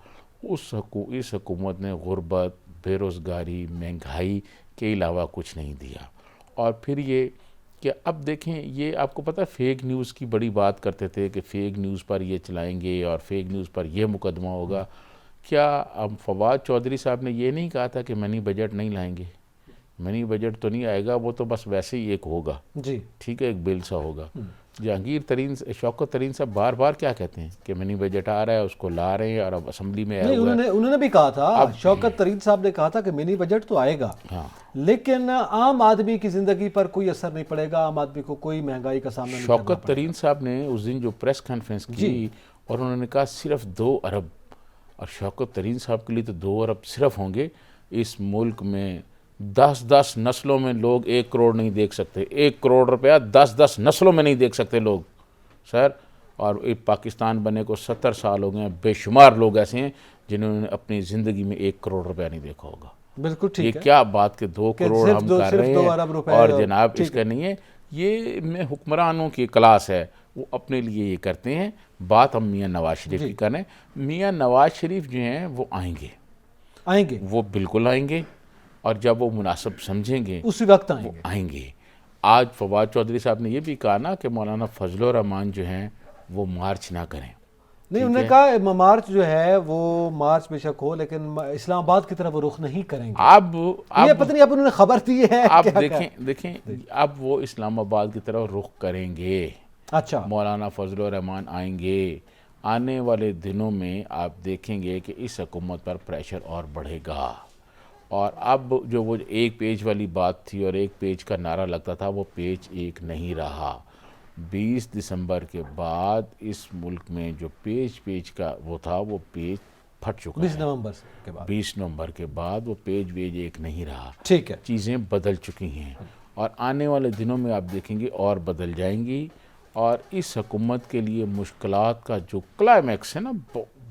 اس حکومت نے غربت, بے روزگاری, مہنگائی کے علاوہ کچھ نہیں دیا. اور پھر یہ کہ اب دیکھیں, یہ آپ کو پتہ فیک نیوز کی بڑی بات کرتے تھے کہ فیک نیوز پر یہ چلائیں گے اور فیک نیوز پر یہ مقدمہ ہوگا. کیا اب فواد چودھری صاحب نے یہ نہیں کہا تھا کہ منی بجٹ نہیں لائیں گے؟ منی بجٹ تو نہیں آئے گا, وہ تو بس ویسے ہی ایک ہوگا جی, ٹھیک ہے, ایک بل سا ہوگا. شوکت ترین صاحب بار بار کیا کہتے ہیں کہ منی بجٹ آ رہا ہے, اس کو لا رہے ہیں, اور اب اسمبلی میں انہوں نے بھی کہا تھا, شوکت ترین صاحب نے کہا تھا کہ منی بجٹ تو آئے گا, لیکن عام آدمی کی زندگی پر کوئی اثر نہیں پڑے گا, عام آدمی کو کوئی مہنگائی کا سامنا نہیں کرنا پڑے گا. شوکت ترین صاحب نے اس دن جو پریس کانفرنس کی اور انہوں نے کہا صرف 2 ارب, اور شوکت ترین صاحب کے لیے تو 2 ارب صرف ہوں گے. اس ملک میں 10 نسلوں میں لوگ 1 کروڑ نہیں دیکھ سکتے, 1 کروڑ روپیہ 10 نسلوں میں نہیں دیکھ سکتے لوگ سر. اور پاکستان بنے کو 70 سال ہو گئے ہیں, بے شمار لوگ ایسے ہیں جنہوں نے اپنی زندگی میں 1 کروڑ روپیہ نہیں دیکھا ہوگا. بالکل ٹھیک ہے, یہ کیا بات کہ 2 کروڑ ہم کر رہے ہیں, اور جناب اس کا نہیں ہے. یہ میں حکمرانوں کی کلاس ہے, وہ اپنے لیے یہ کرتے ہیں. بات ہم میاں نواز شریف کی کریں. میاں نواز شریف جو ہیں وہ آئیں گے, وہ بالکل آئیں گے, اور جب وہ مناسب سمجھیں گے اسی وقت آئیں گے. آج فواد چودھری صاحب نے یہ بھی کہا نا کہ مولانا فضل الرحمان جو ہیں وہ مارچ نہ کریں. نہیں, انہوں نے کہا مارچ جو ہے وہ مارچ بے شک ہو, لیکن اسلام آباد کی طرف وہ رخ نہیں کریں گے. اب یہ پتہ نہیں اب انہوں نے خبر دی ہے. اب دیکھیں اب وہ اسلام آباد کی طرف رخ کریں گے. اچھا, مولانا فضل الرحمان آئیں گے. آنے والے دنوں میں آپ دیکھیں گے کہ اس حکومت پر پریشر اور بڑھے گا. اور اب جو وہ 1 پیج والی بات تھی اور 1 پیج کا نعرہ لگتا تھا, وہ پیج 1 نہیں رہا. 20 دسمبر کے بعد اس ملک میں جو پیج کا وہ تھا, وہ پیج پھٹ چکا ہے. 20 نومبر کے بعد وہ پیج 1 نہیں رہا. ٹھیک ہے, چیزیں بدل چکی ہیں, اور آنے والے دنوں میں آپ دیکھیں گے اور بدل جائیں گی. اور اس حکومت کے لیے مشکلات کا جو کلائمیکس ہے نا,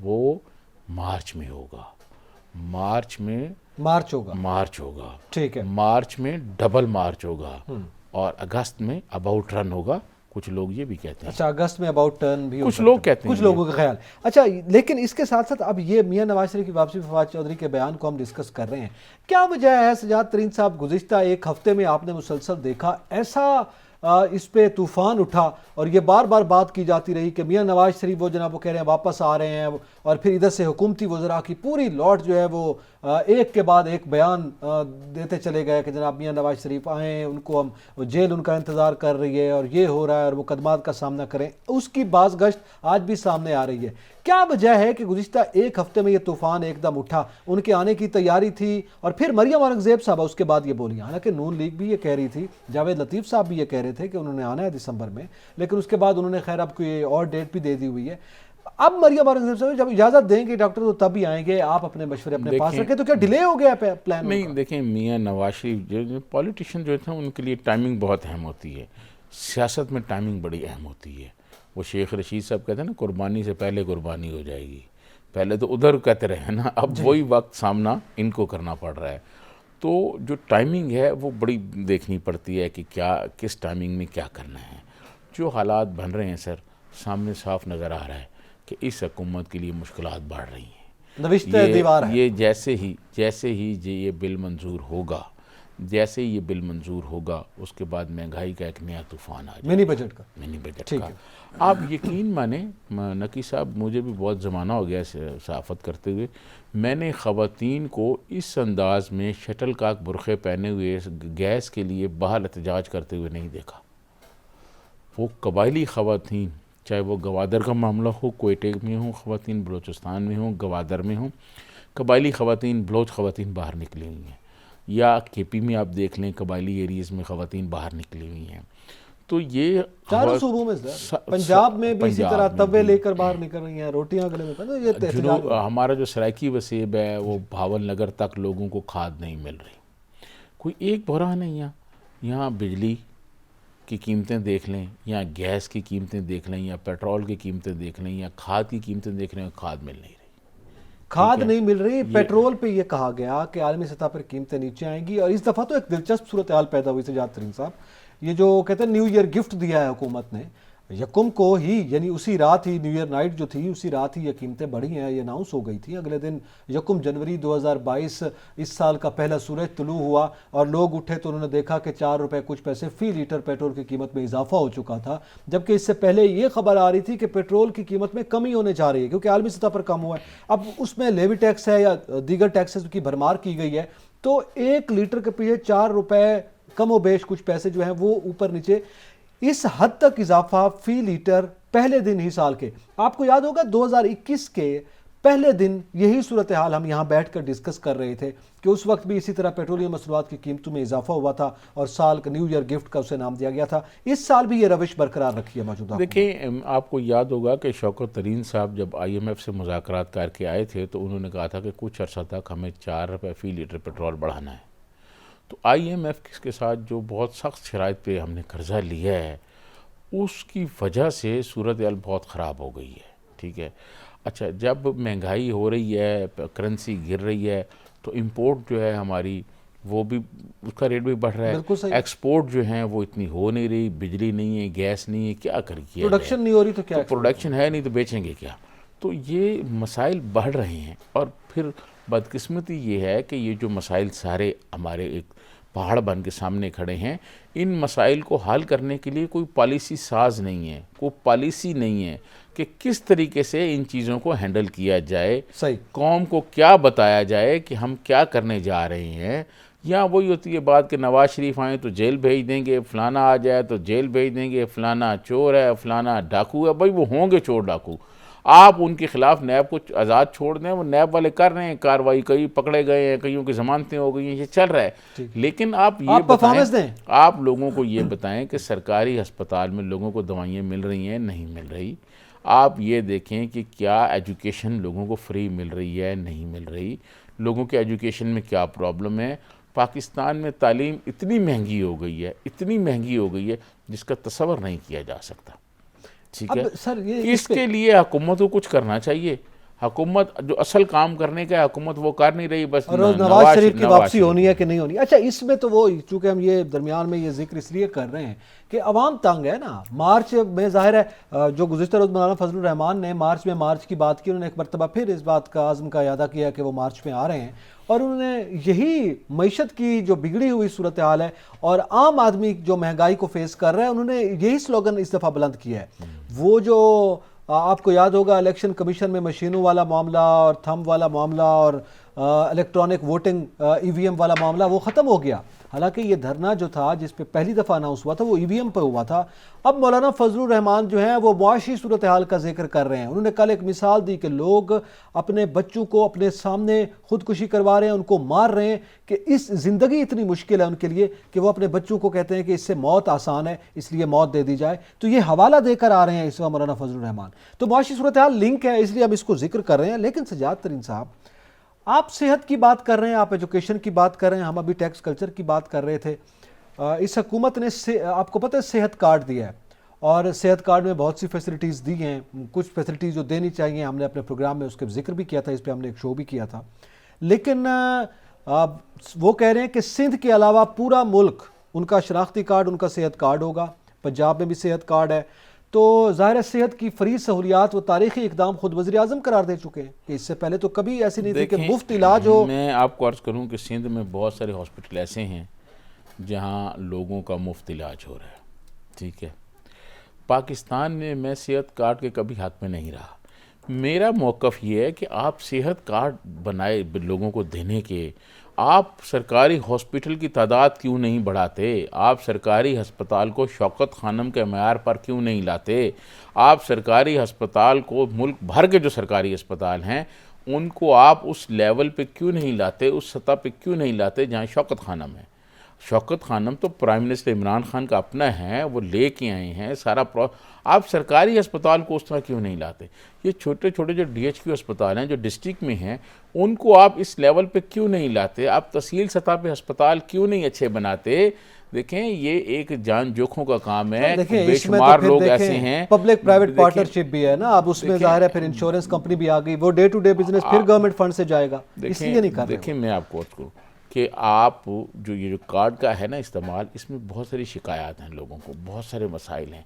وہ مارچ میں ہوگا. مارچ ہوگا. ٹھیک ہے, مارچ میں ڈبل مارچ ہوگا, اور اگست میں اباؤٹ رن ہوگا. کچھ لوگ یہ بھی کہتے ہیں. اچھا, اگست میں اباؤٹ ٹرن بھی کچھ لوگ کہتے ہیں, کچھ لوگوں کا خیال. اچھا, لیکن اس کے ساتھ ساتھ اب یہ میاں نواز شریف کی واپسی, فواد چودھری کے بیان کو ہم ڈسکس کر رہے ہیں. کیا وجہ ہے سجاد ترین صاحب, گزشتہ 1 ہفتے میں آپ نے مسلسل دیکھا ایسا اس پہ طوفان اٹھا, اور یہ بار بار بات کی جاتی رہی کہ میاں نواز شریف وہ جناب وہ کہہ رہے ہیں واپس آ رہے ہیں, اور پھر ادھر سے حکومتی وزراء کی پوری لاٹ جو ہے وہ ایک کے بعد ایک بیان دیتے چلے گئے کہ جناب میاں نواز شریف آئیں, ان کو ہم جیل ان کا انتظار کر رہی ہے, اور یہ ہو رہا ہے, اور مقدمات کا سامنا کریں. اس کی باز گشت آج بھی سامنے آ رہی ہے. کیا وجہ ہے کہ گزشتہ 1 ہفتے میں یہ طوفان ایک دم اٹھا؟ ان کے آنے کی تیاری تھی, اور پھر مریم اورنگزیب صاحبہ اس کے بعد یہ بولی. حالانکہ نون لیگ بھی یہ کہہ رہی تھی, جاوید لطیف صاحب بھی یہ کہہ رہے تھے کہ انہوں نے آنا ہے دسمبر میں, لیکن اس کے بعد انہوں نے خیر اب کوئی اور ڈیٹ بھی دے دی ہوئی ہے. اب مریم اورنگزیب صاحب جب اجازت دیں گے ڈاکٹر تو تب ہی آئیں گے, آپ اپنے مشورے اپنے پاس رکھیں. تو کیا ڈیلے ہو گیا پلان؟ نہیں, دیکھیں میاں نواز شریف جو پولیٹیشین جو تھے ان کے لیے ٹائمنگ بہت اہم ہوتی ہے. سیاست میں ٹائمنگ بڑی اہم ہوتی ہے. وہ شیخ رشید صاحب کہتے ہیں نا, قربانی سے پہلے قربانی ہو جائے گی. پہلے تو ادھر کہتے رہے نا, اب وہی وقت سامنا ان کو کرنا پڑ رہا ہے. تو جو ٹائمنگ ہے وہ بڑی دیکھنی پڑتی ہے کہ کیا کس ٹائمنگ میں کیا کرنا ہے. جو حالات بن رہے ہیں سر, سامنے صاف نظر آ رہا ہے کہ اس حکومت کے لیے مشکلات بڑھ رہی ہیں. یہ جیسے ہی یہ بل منظور ہوگا, یہ بل منظور ہوگا, اس کے بعد مہنگائی کا ایک نیا طوفان آ جائے, منی بجٹ کا. آپ یقین مانیں نقی صاحب, مجھے بھی بہت زمانہ ہو گیا صحافت کرتے ہوئے, میں نے خواتین کو اس انداز میں شٹل کاک برقعے پہنے ہوئے گیس کے لیے باہر احتجاج کرتے ہوئے نہیں دیکھا. وہ قبائلی خواتین چاہے وہ گوادر کا معاملہ ہو، کوئٹے میں ہوں خواتین، بلوچستان میں ہوں، گوادر میں ہوں، قبائلی خواتین، بلوچ خواتین باہر نکلی ہوئی ہیں، یا کے پی میں آپ دیکھ لیں قبائلی ایریز میں خواتین باہر نکلی ہوئی ہیں. تو یہ چاروں صوبوں میں پنجاب میں بھی اسی طرح توے لے کر باہر نکل رہی ہیں، روٹیاں گلے میں پہن، یہ احتجاج. ہمارا جو سرائکی وسیب ہے وہ بھاول نگر تک لوگوں کو کھاد نہیں مل رہی. کوئی ایک بحران نہیں یہاں بجلی کی قیمتیں دیکھ لیں، یا گیس کی قیمتیں دیکھ لیں، یا پیٹرول کی قیمتیں دیکھ لیں، یا کھاد کی قیمتیں دیکھ لیں، کھاد مل نہیں رہی. کھاد نہیں مل رہی. پیٹرول پہ یہ کہا گیا کہ عالمی سطح پر قیمتیں نیچے آئیں گی، اور اس دفعہ تو ایک دلچسپ صورتحال پیدا ہوئی سجاد ترین صاحب. یہ جو کہتے ہیں نیو ایئر گفٹ دیا ہے حکومت نے، یکم کو ہی یعنی اسی رات ہی نیو ایئر نائٹ جو تھی اسی رات ہی یہ قیمتیں بڑھی ہیں، یہ اناؤنس ہو گئی تھی. اگلے دن یکم جنوری 2022 اس سال کا پہلا سورج طلوع ہوا اور لوگ اٹھے تو انہوں نے دیکھا کہ 4 روپے کچھ پیسے فی لیٹر پیٹرول کی قیمت میں اضافہ ہو چکا تھا، جبکہ اس سے پہلے یہ خبر آ رہی تھی کہ پیٹرول کی قیمت میں کمی ہونے جا رہی ہے کیونکہ عالمی سطح پر کم ہوا ہے. اب اس میں لیوی ٹیکس ہے یا دیگر ٹیکسز کی بھرمار کی گئی ہے، تو 1 لیٹر کے پیچھے 4 روپے کم و بیش کچھ پیسے جو ہیں وہ اوپر نیچے اس حد تک اضافہ فی لیٹر پہلے دن ہی سال کے. آپ کو یاد ہوگا 2021 کے پہلے دن یہی صورتحال ہم یہاں بیٹھ کر ڈسکس کر رہے تھے کہ اس وقت بھی اسی طرح پیٹرولیم مصنوعات کی قیمتوں میں اضافہ ہوا تھا اور سال کا نیو ایئر گفٹ کا اسے نام دیا گیا تھا. اس سال بھی یہ روش برقرار رکھی ہے موجودہ. دیکھیں آپ کو یاد ہوگا کہ شوکت ترین صاحب جب آئی ایم ایف سے مذاکرات کر کے آئے تھے تو انہوں نے کہا تھا کہ کچھ عرصہ تک ہمیں 4 روپے فی لیٹر پیٹرول بڑھانا ہے. تو آئی ایم ایف کے ساتھ جو بہت سخت شرائط پہ ہم نے قرضہ لیا ہے اس کی وجہ سے صورتحال بہت خراب ہو گئی ہے. ٹھیک ہے. اچھا جب مہنگائی ہو رہی ہے، کرنسی گر رہی ہے، تو امپورٹ جو ہے ہماری وہ بھی اس کا ریٹ بھی بڑھ رہا ہے، ایکسپورٹ جو ہیں وہ اتنی ہو نہیں رہی، بجلی نہیں ہے، گیس نہیں ہے، کیا کیا پروڈکشن نہیں ہو رہی تو کیا پروڈکشن ہے نہیں تو بیچیں گے کیا. تو یہ مسائل بڑھ رہے ہیں. اور پھر بدقسمتی یہ ہے کہ یہ جو مسائل سارے ہمارے ایک پہاڑ بن کے سامنے کھڑے ہیں، ان مسائل کو حل کرنے کے لیے کوئی پالیسی ساز نہیں ہے، کوئی پالیسی نہیں ہے کہ کس طریقے سے ان چیزوں کو ہینڈل کیا جائے. صحیح. قوم کو کیا بتایا جائے کہ ہم کیا کرنے جا رہے ہیں. یا وہی ہوتی ہے بات کہ نواز شریف آئیں تو جیل بھیج دیں گے، فلانا آ جائے تو جیل بھیج دیں گے، فلانا چور ہے، فلانا ڈاکو ہے. بھائی وہ ہوں گے چور ڈاکو، آپ ان کے خلاف نیب کو آزاد چھوڑ دیں، وہ نیب والے کر رہے ہیں کارروائی، کئی پکڑے گئے ہیں، کئیوں کی ضمانتیں ہو گئی ہیں، یہ چل رہا ہے. لیکن آپ یہ بتائیں، آپ لوگوں کو یہ بتائیں کہ سرکاری ہسپتال میں لوگوں کو دوائیاں مل رہی ہیں؟ نہیں مل رہی. آپ یہ دیکھیں کہ کیا ایجوکیشن لوگوں کو فری مل رہی ہے؟ نہیں مل رہی. لوگوں کے ایجوکیشن میں کیا پرابلم ہے؟ پاکستان میں تعلیم اتنی مہنگی ہو گئی ہے، اتنی مہنگی ہو گئی ہے جس کا تصور نہیں کیا جا سکتا. ٹھیک ہے. اس کے لیے حکومت کو کچھ کرنا چاہیے. حکومت جو اصل کام کرنے کا ہے حکومت وہ کر نہیں رہی، بس نواز شریف کی واپسی ہونی ہے کہ نہیں ہونی. اچھا اس میں تو وہ چونکہ ہم یہ درمیان میں یہ ذکر اس لیے کر رہے ہیں کہ عوام تنگ ہے نا. مارچ میں ظاہر ہے جو گزشتہ روز مولانا فضل الرحمان نے مارچ کی بات کی، انہوں نے ایک مرتبہ پھر اس بات کا عزم کا اعادہ کیا کہ وہ مارچ میں آ رہے ہیں، اور انہوں نے یہی معیشت کی جو بگڑی ہوئی صورتحال ہے اور عام آدمی جو مہنگائی کو فیس کر رہا ہے، انہوں نے یہی سلوگن اس دفعہ بلند کیا ہے. وہ جو آپ کو یاد ہوگا الیکشن کمیشن میں مشینوں والا معاملہ اور تھم والا معاملہ اور الیکٹرانک ووٹنگ ای وی ایم والا معاملہ وہ ختم ہو گیا. حالانکہ یہ دھرنا جو تھا جس پہ پہلی دفعہ اناؤنس ہوا تھا وہ ای وی ایم پہ ہوا تھا. اب مولانا فضل الرحمان جو ہیں وہ معاشی صورتحال کا ذکر کر رہے ہیں. انہوں نے کل ایک مثال دی کہ لوگ اپنے بچوں کو اپنے سامنے خودکشی کروا رہے ہیں، ان کو مار رہے ہیں، کہ اس زندگی اتنی مشکل ہے ان کے لیے کہ وہ اپنے بچوں کو کہتے ہیں کہ اس سے موت آسان ہے اس لیے موت دے دی جائے. تو یہ حوالہ دے کر آ رہے ہیں اس وقت مولانا فضل الرحمان. تو معاشی صورتحال لنک ہے اس لیے ہم اس کو ذکر کر رہے ہیں. لیکن سجاد ترین صاحب آپ صحت کی بات کر رہے ہیں، آپ ایجوکیشن کی بات کر رہے ہیں، ہم ابھی ٹیکس کلچر کی بات کر رہے تھے. اس حکومت نے آپ کو پتہ ہے صحت کارڈ دیا ہے اور صحت کارڈ میں بہت سی فیسلٹیز دی ہیں. کچھ فیسلٹیز جو دینی چاہیے ہم نے اپنے پروگرام میں اس کے ذکر بھی کیا تھا، اس پہ ہم نے ایک شو بھی کیا تھا. لیکن وہ کہہ رہے ہیں کہ سندھ کے علاوہ پورا ملک ان کا شناختی کارڈ ان کا صحت کارڈ ہوگا. پنجاب میں بھی صحت کارڈ ہے. تو ظاہر صحت کی فری سہولیات و تاریخی اقدام خود وزیر اعظم قرار دے چکے ہیں کہ اس سے پہلے تو کبھی ایسی نہیں تھی کہ مفت علاج ہو. میں آپ کو عرض کروں کہ سندھ میں بہت سارے ہاسپٹل ایسے ہیں جہاں لوگوں کا مفت علاج ہو رہا ہے. ٹھیک ہے. پاکستان میں میں صحت کارڈ کے کبھی حق میں نہیں رہا. میرا موقف یہ ہے کہ آپ صحت کارڈ بنائے لوگوں کو دینے کے، آپ سرکاری ہاسپٹل کی تعداد کیوں نہیں بڑھاتے؟ آپ سرکاری ہسپتال کو شوکت خانم کے معیار پر کیوں نہیں لاتے؟ آپ سرکاری ہسپتال کو، ملک بھر کے جو سرکاری ہسپتال ہیں ان کو آپ اس لیول پہ کیوں نہیں لاتے، اس سطح پہ کیوں نہیں لاتے جہاں شوکت خانم ہے؟ شوکت خانم تو پرائم منسٹر عمران خان کا اپنا ہے، وہ لے کے آئے ہیں سارا آپ سرکاری ہسپتال کو اس طرح کیوں نہیں لاتے؟ یہ چھوٹے چھوٹے جو ڈی ایچ کیو ہسپتال ہیں جو ڈسٹرکٹ میں ہیں ان کو آپ اس لیول پہ کیوں نہیں لاتے؟ آپ تحصیل سطح پہ ہسپتال کیوں نہیں اچھے بناتے؟ دیکھیں یہ ایک جان جوکھوں کا کام ہے، بے شمار لوگ ایسے ہیں، پبلک پرائیویٹ پارٹنرشپ بھی ہے نا، اب اس میں ظاہر ہے پھر انشورنس کمپنی بھی آ گئی، وہ ڈے ٹو ڈے بزنس پھر گورنمنٹ فنڈ سے جائے گا، اس لیے نہیں کر رہے۔ دیکھیں میں آپ کو عرض کروں کہ آپ جو یہ جو کارڈ کا ہے نا استعمال، اس میں بہت ساری شکایات ہیں لوگوں کو، بہت سارے مسائل ہیں۔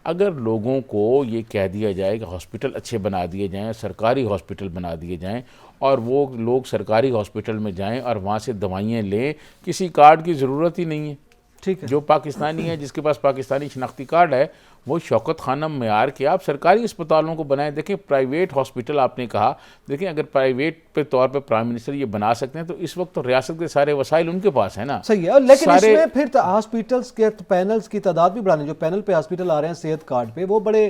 اگر لوگوں کو یہ کہہ دیا جائے کہ ہاسپٹل اچھے بنا دیے جائیں، سرکاری ہاسپٹل بنا دیے جائیں، اور وہ لوگ سرکاری ہاسپٹل میں جائیں اور وہاں سے دوائیں لیں، کسی کارڈ کی ضرورت ہی نہیں ہے۔ ٹھیک ہے، جو پاکستانی ہے، جس کے پاس پاکستانی شناختی کارڈ ہے، وہ شوکت خانم معیار کے آپ سرکاری اسپتالوں کو بنائیں۔ دیکھیں پرائیویٹ ہاسپٹل آپ نے کہا، دیکھیں اگر پرائیویٹ پہ طور پہ پرائم منسٹر یہ بنا سکتے ہیں تو اس وقت تو ریاست کے سارے وسائل ان کے پاس ہیں نا۔ صحیح ہے، لیکن اس میں پھر ہاسپٹلس کے پینلز کی تعداد بھی بڑھانی، جو پینل پہ ہاسپٹل آ رہے ہیں صحت کارڈ پہ وہ بڑے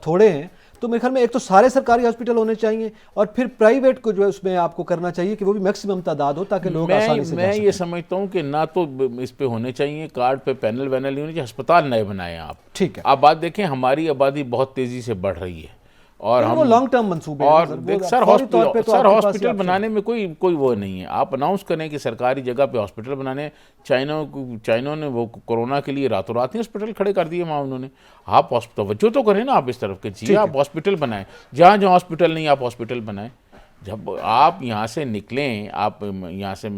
تھوڑے ہیں، تو میرے خیال میں ایک تو سارے سرکاری ہاسپٹل ہونے چاہیے، اور پھر پرائیویٹ کو جو ہے اس میں آپ کو کرنا چاہیے کہ وہ بھی میکسیمم تعداد ہو تاکہ لوگ آسانی سے میں یہ سمجھتا ہوں کہ نہ تو اس پہ ہونے چاہیے کارڈ پہ پینل وینل نہیں ہونے چاہیے، ہسپتال نئے بنائیں آپ۔ ٹھیک ہے، آپ بات دیکھیں ہماری آبادی بہت تیزی سے بڑھ رہی ہے، اور وہ لانگ ٹرم منصوبے ہیں، اور سر ہاسپٹل بنانے میں کوئی وہ نہیں ہے۔ آپ اناؤنس کریں کہ سرکاری جگہ پہ ہاسپٹل بنانے، چائنوں نے وہ کورونا کے لیے راتوں رات ہی ہاسپٹل کھڑے کر دیے وہاں انہوں نے۔ آپ توجہ تو کریں نا آپ اس طرف کہ جی آپ ہاسپٹل بنائیں، جہاں جہاں ہاسپٹل نہیں آپ ہاسپٹل بنائیں۔ جب آپ یہاں سے نکلیں، آپ یہاں سے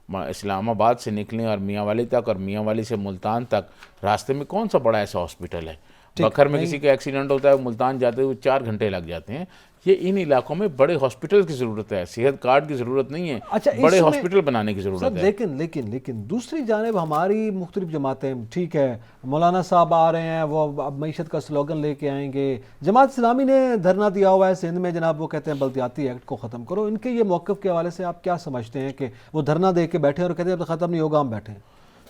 اسلام آباد سے نکلیں اور میاں والی تک، اور میاں والی سے ملتان تک راستے میں کون سا بڑا ایسا ہاسپٹل ہے؟ بکھر میں کسی کا ایکسیڈنٹ ہوتا ہے ملتان جاتے ہوئے 4 گھنٹے لگ جاتے ہیں۔ یہ ان علاقوں میں بڑے ہاسپٹل کی ضرورت ہے، صحت کارڈ کی ضرورت نہیں ہے، بڑے ہاسپٹل بنانے کی ضرورت ہے۔ لیکن دوسری جانب ہماری مختلف جماعتیں، ٹھیک ہے مولانا صاحب آ رہے ہیں، وہ اب معیشت کا سلوگن لے کے آئیں گے، جماعت اسلامی نے دھرنا دیا ہوا ہے سندھ میں جناب، وہ کہتے ہیں بلدیاتی ایکٹ کو ختم کرو۔ ان کے یہ موقف کے حوالے سے آپ کیا سمجھتے ہیں کہ وہ دھرنا دے کے بیٹھے اور کہتے ہیں اب ختم نہیں ہوگا ہم بیٹھے ہیں؟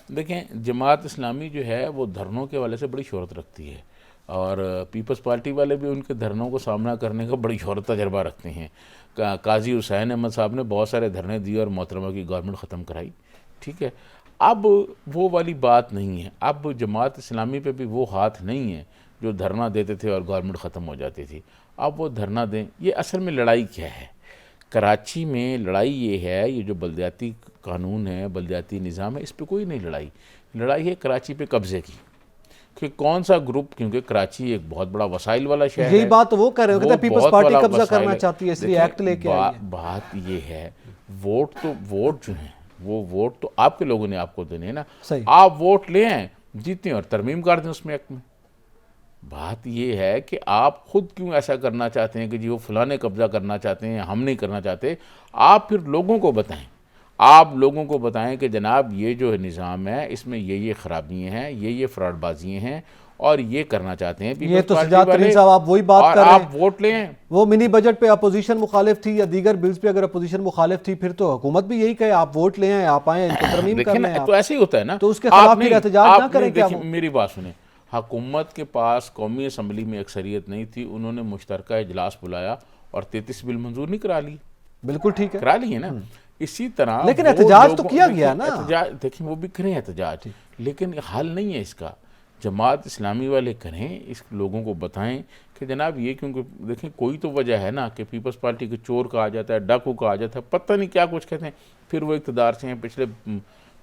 دیکھیں جماعت اسلامی جو ہے وہ دھرنوں کے حوالے سے بڑی شہرت رکھتی ہے، اور پیپلز پارٹی والے بھی ان کے دھرنوں کو سامنا کرنے کا بڑی شہرت تجربہ رکھتے ہیں۔ قاضی حسین احمد صاحب نے بہت سارے دھرنے دیے اور محترمہ کی گورنمنٹ ختم کرائی، ٹھیک ہے۔ اب وہ والی بات نہیں ہے، اب جماعت اسلامی پہ بھی وہ ہاتھ نہیں ہے جو دھرنا دیتے تھے اور گورنمنٹ ختم ہو جاتی تھی۔ اب وہ دھرنا دیں، یہ اصل میں لڑائی کیا ہے؟ کراچی میں لڑائی یہ ہے، یہ جو بلدیاتی قانون ہے، بلدیاتی نظام ہے، اس پہ کوئی نہیں لڑائی ہے کراچی پہ قبضے کی، کہ کون سا گروپ، کیونکہ کراچی ایک بہت بڑا وسائل والا شہر ہے۔ یہی بات تو وہ کہہ رہے ہیں، پیپلز پارٹی قبضہ کرنا چاہتی ہے اس لیے ایکٹ لے کے آئی ہے۔ بات یہ ہے ووٹ جو ہیں وہ ووٹ تو آپ کے لوگوں نے آپ کو دینے ہیں نا، آپ ووٹ لے آئیں، جیتیں اور ترمیم کر دیں اس میں ایکٹ میں۔ بات یہ ہے کہ آپ خود کیوں ایسا کرنا چاہتے ہیں کہ جی وہ فلاں قبضہ کرنا چاہتے ہیں، ہم نہیں کرنا چاہتے۔ آپ پھر لوگوں کو بتائیں، آپ لوگوں کو بتائیں کہ جناب یہ جو نظام ہے اس میں یہ خرابیاں ہیں، یہ فراڈ بازیاں ہیں، اور یہ کرنا چاہتے ہیں۔ یہ تو سجاد ترین صاحب آپ وہی بات کر رہے ہیں، آپ ووٹ لیں۔ وہ منی بجٹ پہ اپوزیشن مخالف تھی یا دیگر بلز پہ اگر اپوزیشن مخالف تھی، پھر تو حکومت بھی یہی کہے آپ ووٹ لیں آئیں، آپ آئیں ان کو ترمیم کر لیں۔ تو ایسے ہی ہوتا ہے نا، تو اس کے خلاف پھر احتجاج نہ کریں کیا؟ میری بات سنیں، حکومت کے پاس قومی اسمبلی میں اکثریت نہیں تھی، انہوں نے مشترکہ اجلاس بلایا اور 33 بل منظور نہیں کرا لی۔ بالکل ٹھیک ہے، کرا لی ہے نا۔ اسی طرح لیکن احتجاج تو کیا گیا نا، دیکھیں وہ بھی کریں احتجاج، لیکن حل نہیں ہے اس کا۔ جماعت اسلامی والے کریں، اس لوگوں کو بتائیں کہ جناب یہ، کیونکہ دیکھیں کوئی تو وجہ ہے نا کہ پیپلز پارٹی کو چور کہا جاتا ہے، ڈاکو کہا جاتا ہے، پتہ نہیں کیا کچھ کہتے ہیں، پھر وہ اقتدار سے ہیں، پچھلے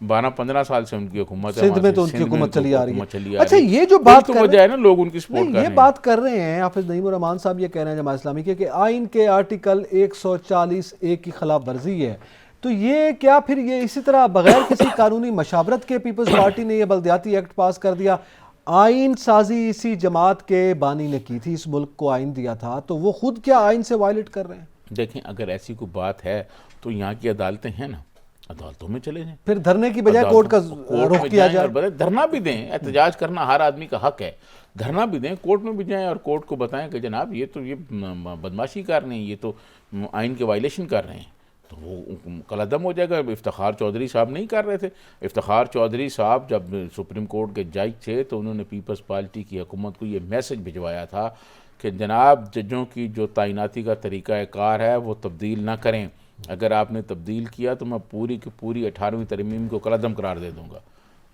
12-15 سال سے ان کی حکومت ہے، سندھ میں تو ان کی حکومت چلی آ رہی ہے۔ اچھا یہ جو بات تو وجہ ہے نا لوگ ان کی سپورٹ کر رہے ہیں۔ یہ بات کر رہے ہیں حافظ نعیم الرحمان صاحب، یہ کہہ رہے ہیں جماعت اسلامی کے کہ آئین کے آرٹیکل 140(a) کی خلاف ورزی ہے، تو یہ کیا پھر یہ اسی طرح بغیر کسی قانونی مشاورت کے پیپلز پارٹی نے یہ بلدیاتی ایکٹ پاس کر دیا؟ آئین سازی اسی جماعت کے بانی نے کی تھی، اس ملک کو آئین دیا تھا، تو وہ خود کیا آئین سے وائلیٹ کر رہے ہیں؟ دیکھیں اگر ایسی کوئی بات ہے تو یہاں کی عدالتیں ہیں نا، عدالتوں میں چلے جائیں، پھر دھرنے کی بجائے کورٹ کا رخ کیا جائے۔ دھرنا بھی دیں، احتجاج کرنا ہر آدمی کا حق ہے، دھرنا بھی دیں، کورٹ میں بھی جائیں اور کورٹ کو بتائیں کہ جناب یہ تو یہ بدماشی کر رہے ہیں، یہ تو آئین کے وائلیشن کر رہے ہیں، تو وہ کلعدم ہو جائے گا. افتخار چودھری صاحب نہیں کر رہے تھے. افتخار چودھری صاحب جب سپریم کورٹ کے جج تھے تو انہوں نے پیپلز پارٹی کی حکومت کو یہ میسج بھجوایا تھا کہ جناب ججوں کی جو تعیناتی کا طریقہ کار ہے وہ تبدیل نہ کریں. اگر آپ نے تبدیل کیا تو میں پوری کی پوری 18ویں ترمیم کو کلعدم قرار دے دوں گا.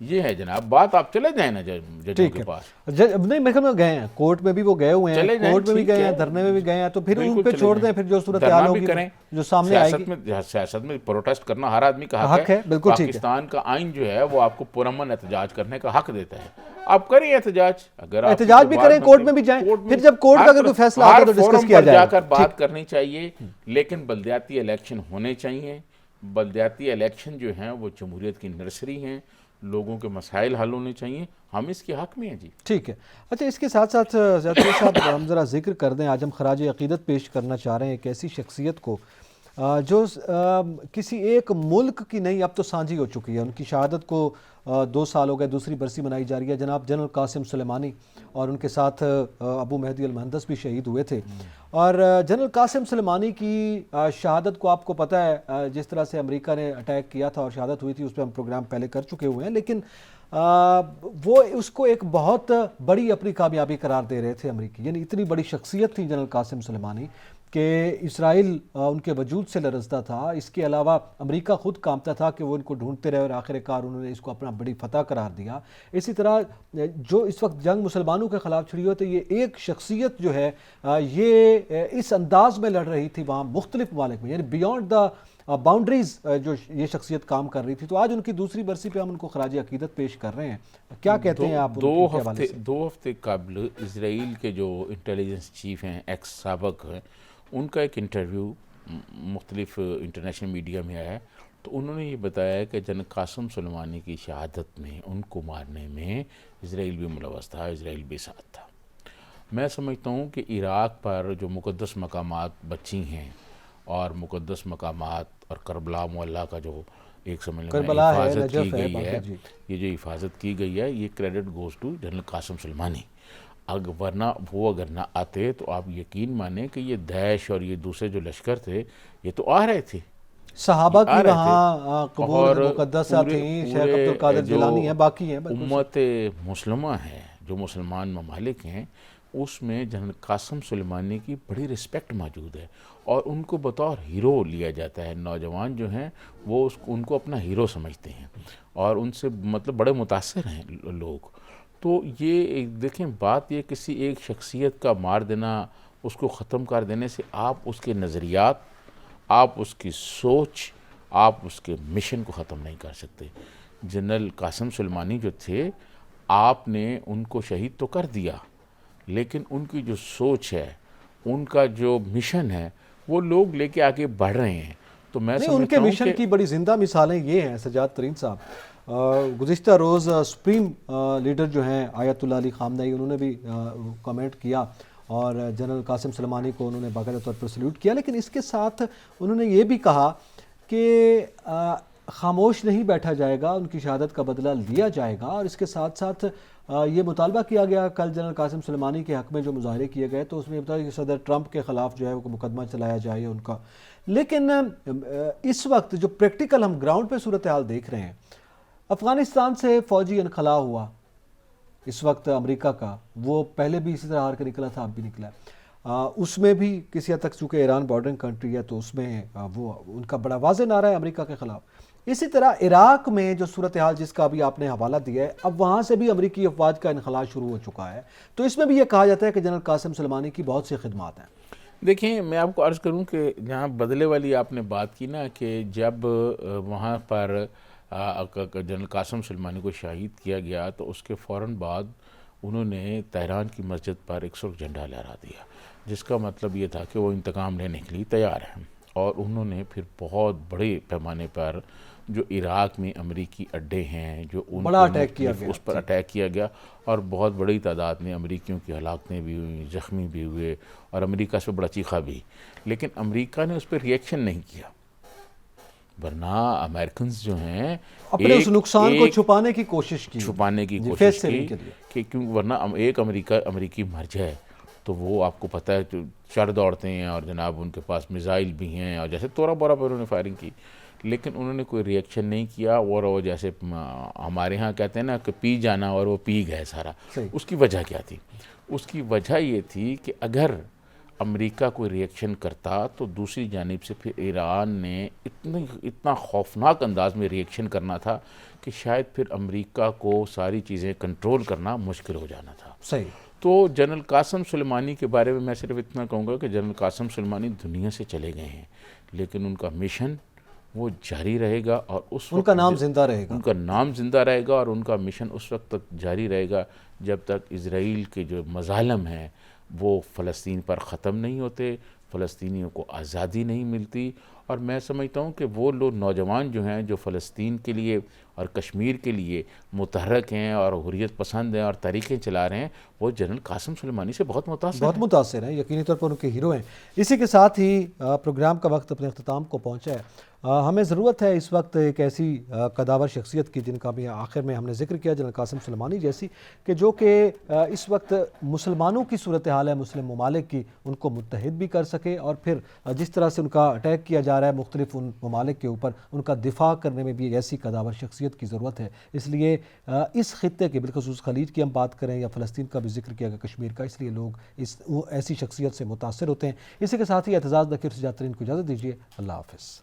یہ ہے جناب بات. آپ چلے جائیں نا ججوں کے پاس. نہیں میرے خیال میں گئے ہیں کورٹ میں بھی، وہ گئے ہوئے ہیں، کورٹ میں بھی گئے ہیں، دھرنے میں بھی گئے ہیں، تو پھر ان پہ چھوڑ دیں، پھر جو صورتحال ہوگی جو سامنے آئے گی. سیاست میں پروٹیسٹ کرنا ہر آدمی کا حق ہے. بالکل ٹھیک ہے. پاکستان کا آئین جو ہے وہ آپ کو پرامن احتجاج کرنے کا حق دیتا ہے. آپ کریں احتجاج، اگر احتجاج بھی کریں، کورٹ میں بھی جائیں، پھر جب کورٹ کا اگر کوئی فیصلہ آتا ہے تو ڈسکس کیا جائے گا. جا کر بات کرنی چاہیے. لیکن بلدیاتی الیکشن ہونے چاہیے. بلدیاتی الیکشن جو ہیں وہ جمہوریت کی نرسری ہیں. لوگوں کے مسائل حل ہونے چاہیے. ہم اس کے حق میں ہیں جی. ٹھیک ہے. اچھا اس کے ساتھ ساتھ زیادتی صاحب ہم ذرا ذکر کر دیں، آج ہم خراج عقیدت پیش کرنا چاہ رہے ہیں ایک ایسی شخصیت کو جو کسی ایک ملک کی نہیں اب تو سانجھی ہو چکی ہے. ان کی شہادت کو 2 سال ہو گئے، دوسری برسی منائی جا رہی ہے. جناب جنرل قاسم سلیمانی اور ان کے ساتھ ابو مہدی المہندس بھی شہید ہوئے تھے. اور جنرل قاسم سلیمانی کی شہادت کو آپ کو پتہ ہے جس طرح سے امریکہ نے اٹیک کیا تھا اور شہادت ہوئی تھی، اس پہ ہم پروگرام پہلے کر چکے ہوئے ہیں. لیکن وہ اس کو ایک بہت بڑی اپنی کامیابی قرار دے رہے تھے امریکی. یعنی اتنی بڑی شخصیت تھی جنرل قاسم سلیمانی کہ اسرائیل ان کے وجود سے لرزتا تھا. اس کے علاوہ امریکہ خود کانپتا تھا کہ وہ ان کو ڈھونڈتے رہے اور آخر کار انہوں نے اس کو اپنا بڑی فتح قرار دیا. اسی طرح جو اس وقت جنگ مسلمانوں کے خلاف چھڑی ہوئی تھی، یہ ایک شخصیت جو ہے یہ اس انداز میں لڑ رہی تھی وہاں مختلف ممالک میں، یعنی بیونڈ دا باؤنڈریز جو یہ شخصیت کام کر رہی تھی. تو آج ان کی دوسری برسی پہ ہم ان کو خراج عقیدت پیش کر رہے ہیں. کیا کہتے ہیں آپ؟ 2 ہفتے قبل اسرائیل کے جو انٹیلیجنس چیف ہیں، ایکس سابق ہیں، ان کا ایک انٹرویو مختلف انٹرنیشنل میڈیا میں آیا. تو انہوں نے یہ بتایا کہ جنرل قاسم سلیمانی کی شہادت میں، ان کو مارنے میں اسرائیل بھی ملوث تھا، اسرائیل بھی ساتھ تھا. میں سمجھتا ہوں کہ عراق پر جو مقدس مقامات بچی ہیں اور مقدس مقامات اور کربلا معلیٰ کا جو ایک سمجھ لیں حفاظت کی گئی ہے، یہ جو حفاظت کی گئی ہے، یہ credit goes to general Qasem Soleimani. ورنہ وہ اگر نہ آتے تو آپ یقین مانیں کہ یہ داعش اور یہ دوسرے جو لشکر تھے یہ تو آ رہے تھے. صحابہ کی وہاں قبور مقدسہ تھیں، شیخ عبدالقادر جیلانی ہیں، باقی ہیں. امت مسلمہ ہے جو مسلمان ممالک ہیں، اس میں جنرل قاسم سلیمانی کی بڑی رسپیکٹ موجود ہے اور ان کو بطور ہیرو لیا جاتا ہے. نوجوان جو ہیں وہ ان کو اپنا ہیرو سمجھتے ہیں اور ان سے مطلب بڑے متاثر ہیں لوگ. تو یہ دیکھیں بات یہ کسی ایک شخصیت کا مار دینا، اس کو ختم کر دینے سے آپ اس کے نظریات، آپ اس کی سوچ، آپ اس کے مشن کو ختم نہیں کر سکتے. جنرل قاسم سلیمانی جو تھے، آپ نے ان کو شہید تو کر دیا، لیکن ان کی جو سوچ ہے، ان کا جو مشن ہے، وہ لوگ لے کے آگے بڑھ رہے ہیں. تو میں ان کے مشن کی بڑی زندہ مثالیں یہ ہیں سجاد ترین صاحب. گزشتہ روز سپریم لیڈر جو ہیں آیت اللہ علی خامنئی، انہوں نے بھی کمنٹ کیا اور جنرل قاسم سلیمانی کو انہوں نے باقاعدہ طور پر سلیوٹ کیا. لیکن اس کے ساتھ انہوں نے یہ بھی کہا کہ خاموش نہیں بیٹھا جائے گا، ان کی شہادت کا بدلہ لیا جائے گا. اور اس کے ساتھ ساتھ یہ مطالبہ کیا گیا کل جنرل قاسم سلیمانی کے حق میں جو مظاہرے کیے گئے، تو اس میں بتایا کہ صدر ٹرمپ کے خلاف جو ہے وہ مقدمہ چلایا جائے ان کا. لیکن اس وقت جو پریکٹیکل ہم گراؤنڈ پہ صورتحال دیکھ رہے ہیں، افغانستان سے فوجی انخلا ہوا اس وقت امریکہ کا، وہ پہلے بھی اسی طرح ہار کے نکلا تھا، اب بھی نکلا. اس میں بھی کسی حد تک چونکہ ایران بارڈرنگ کنٹری ہے تو اس میں وہ ان کا بڑا واضح نعرہ ہے امریکہ کے خلاف. اسی طرح عراق میں جو صورتحال جس کا ابھی آپ نے حوالہ دیا ہے، اب وہاں سے بھی امریکی افواج کا انخلا شروع ہو چکا ہے. تو اس میں بھی یہ کہا جاتا ہے کہ جنرل قاسم سلیمانی کی بہت سی خدمات ہیں. دیکھیں میں آپ کو عرض کروں کہ جہاں بدلے والی آپ نے بات کی نا، کہ جب وہاں پر جنرل قاسم سلیمانی کو شہید کیا گیا تو اس کے فوراً بعد انہوں نے تہران کی مسجد پر ایک سرخ جھنڈا لہرا دیا، جس کا مطلب یہ تھا کہ وہ انتقام لینے کے لیے تیار ہیں. اور انہوں نے پھر بہت بڑے پیمانے پر جو عراق میں امریکی اڈے ہیں، جو بڑا اٹیک کیا گیا، اس پر اٹیک کیا گیا اور بہت بڑی تعداد میں امریکیوں کی ہلاکتیں بھی ہوئیں، زخمی بھی ہوئے اور امریکہ سے بڑا چیخا بھی. لیکن امریکہ نے اس پہ ریئیکشن نہیں کیا، ورنہ امریکنز جو ہیں اپنے اس نقصان کو چھپانے کی کوشش کی کہ کیوں ورنہ ایک امریکی مر جائے تو وہ آپ کو پتہ ہے جو چڑھ دوڑتے ہیں اور جناب ان کے پاس میزائل بھی ہیں اور جیسے تورا بورا پر انہوں نے فائرنگ کی، لیکن انہوں نے کوئی ری ایکشن نہیں کیا، اور وہ جیسے ہمارے ہاں کہتے ہیں نا کہ پی جانا اور وہ پی گئے سارا. اس کی وجہ کیا تھی؟ اس کی وجہ یہ تھی کہ اگر امریکہ کوئی ری ایکشن کرتا تو دوسری جانب سے پھر ایران نے اتنا خوفناک انداز میں ری ایکشن کرنا تھا کہ شاید پھر امریکہ کو ساری چیزیں کنٹرول کرنا مشکل ہو جانا تھا. صحیح. تو جنرل قاسم سلیمانی کے بارے میں صرف اتنا کہوں گا کہ جنرل قاسم سلیمانی دنیا سے چلے گئے ہیں، لیکن ان کا مشن وہ جاری رہے گا، اور ان کا نام زندہ رہے گا. ان کا نام زندہ رہے گا، اور ان کا مشن اس وقت تک جاری رہے گا جب تک اسرائیل کے جو مظالم ہیں وہ فلسطین پر ختم نہیں ہوتے، فلسطینیوں کو آزادی نہیں ملتی. اور میں سمجھتا ہوں کہ وہ لوگ نوجوان جو ہیں جو فلسطین کے لیے اور کشمیر کے لیے متحرک ہیں اور حریت پسند ہیں اور تحریکیں چلا رہے ہیں، وہ جنرل قاسم سلیمانی سے بہت متاثر ہیں، یقینی طور پر ان کے ہیرو ہیں. اسی کے ساتھ ہی پروگرام کا وقت اپنے اختتام کو پہنچا ہے. ہمیں ضرورت ہے اس وقت ایک ایسی قداور شخصیت کی جن کا بھی آخر میں ہم نے ذکر کیا، جنرل قاسم سلیمانی جیسی، کہ جو کہ اس وقت مسلمانوں کی صورتحال ہے مسلم ممالک کی، ان کو متحد بھی کر سکے، اور پھر جس طرح سے ان کا اٹیک کیا جا رہا ہے مختلف ان ممالک کے اوپر، ان کا دفاع کرنے میں بھی ایسی قداور شخصیت کی ضرورت ہے. اس لیے اس خطے کے بالخصوص خلیج کی ہم بات کریں یا فلسطین کا بھی ذکر کیا گیا، کشمیر کا، اس لیے لوگ ایسی شخصیت سے متاثر ہوتے ہیں. اسی کے ساتھ ہی اعتزاز ذکیر سجاد ترین کو اجازت دیجیے. اللہ حافظ.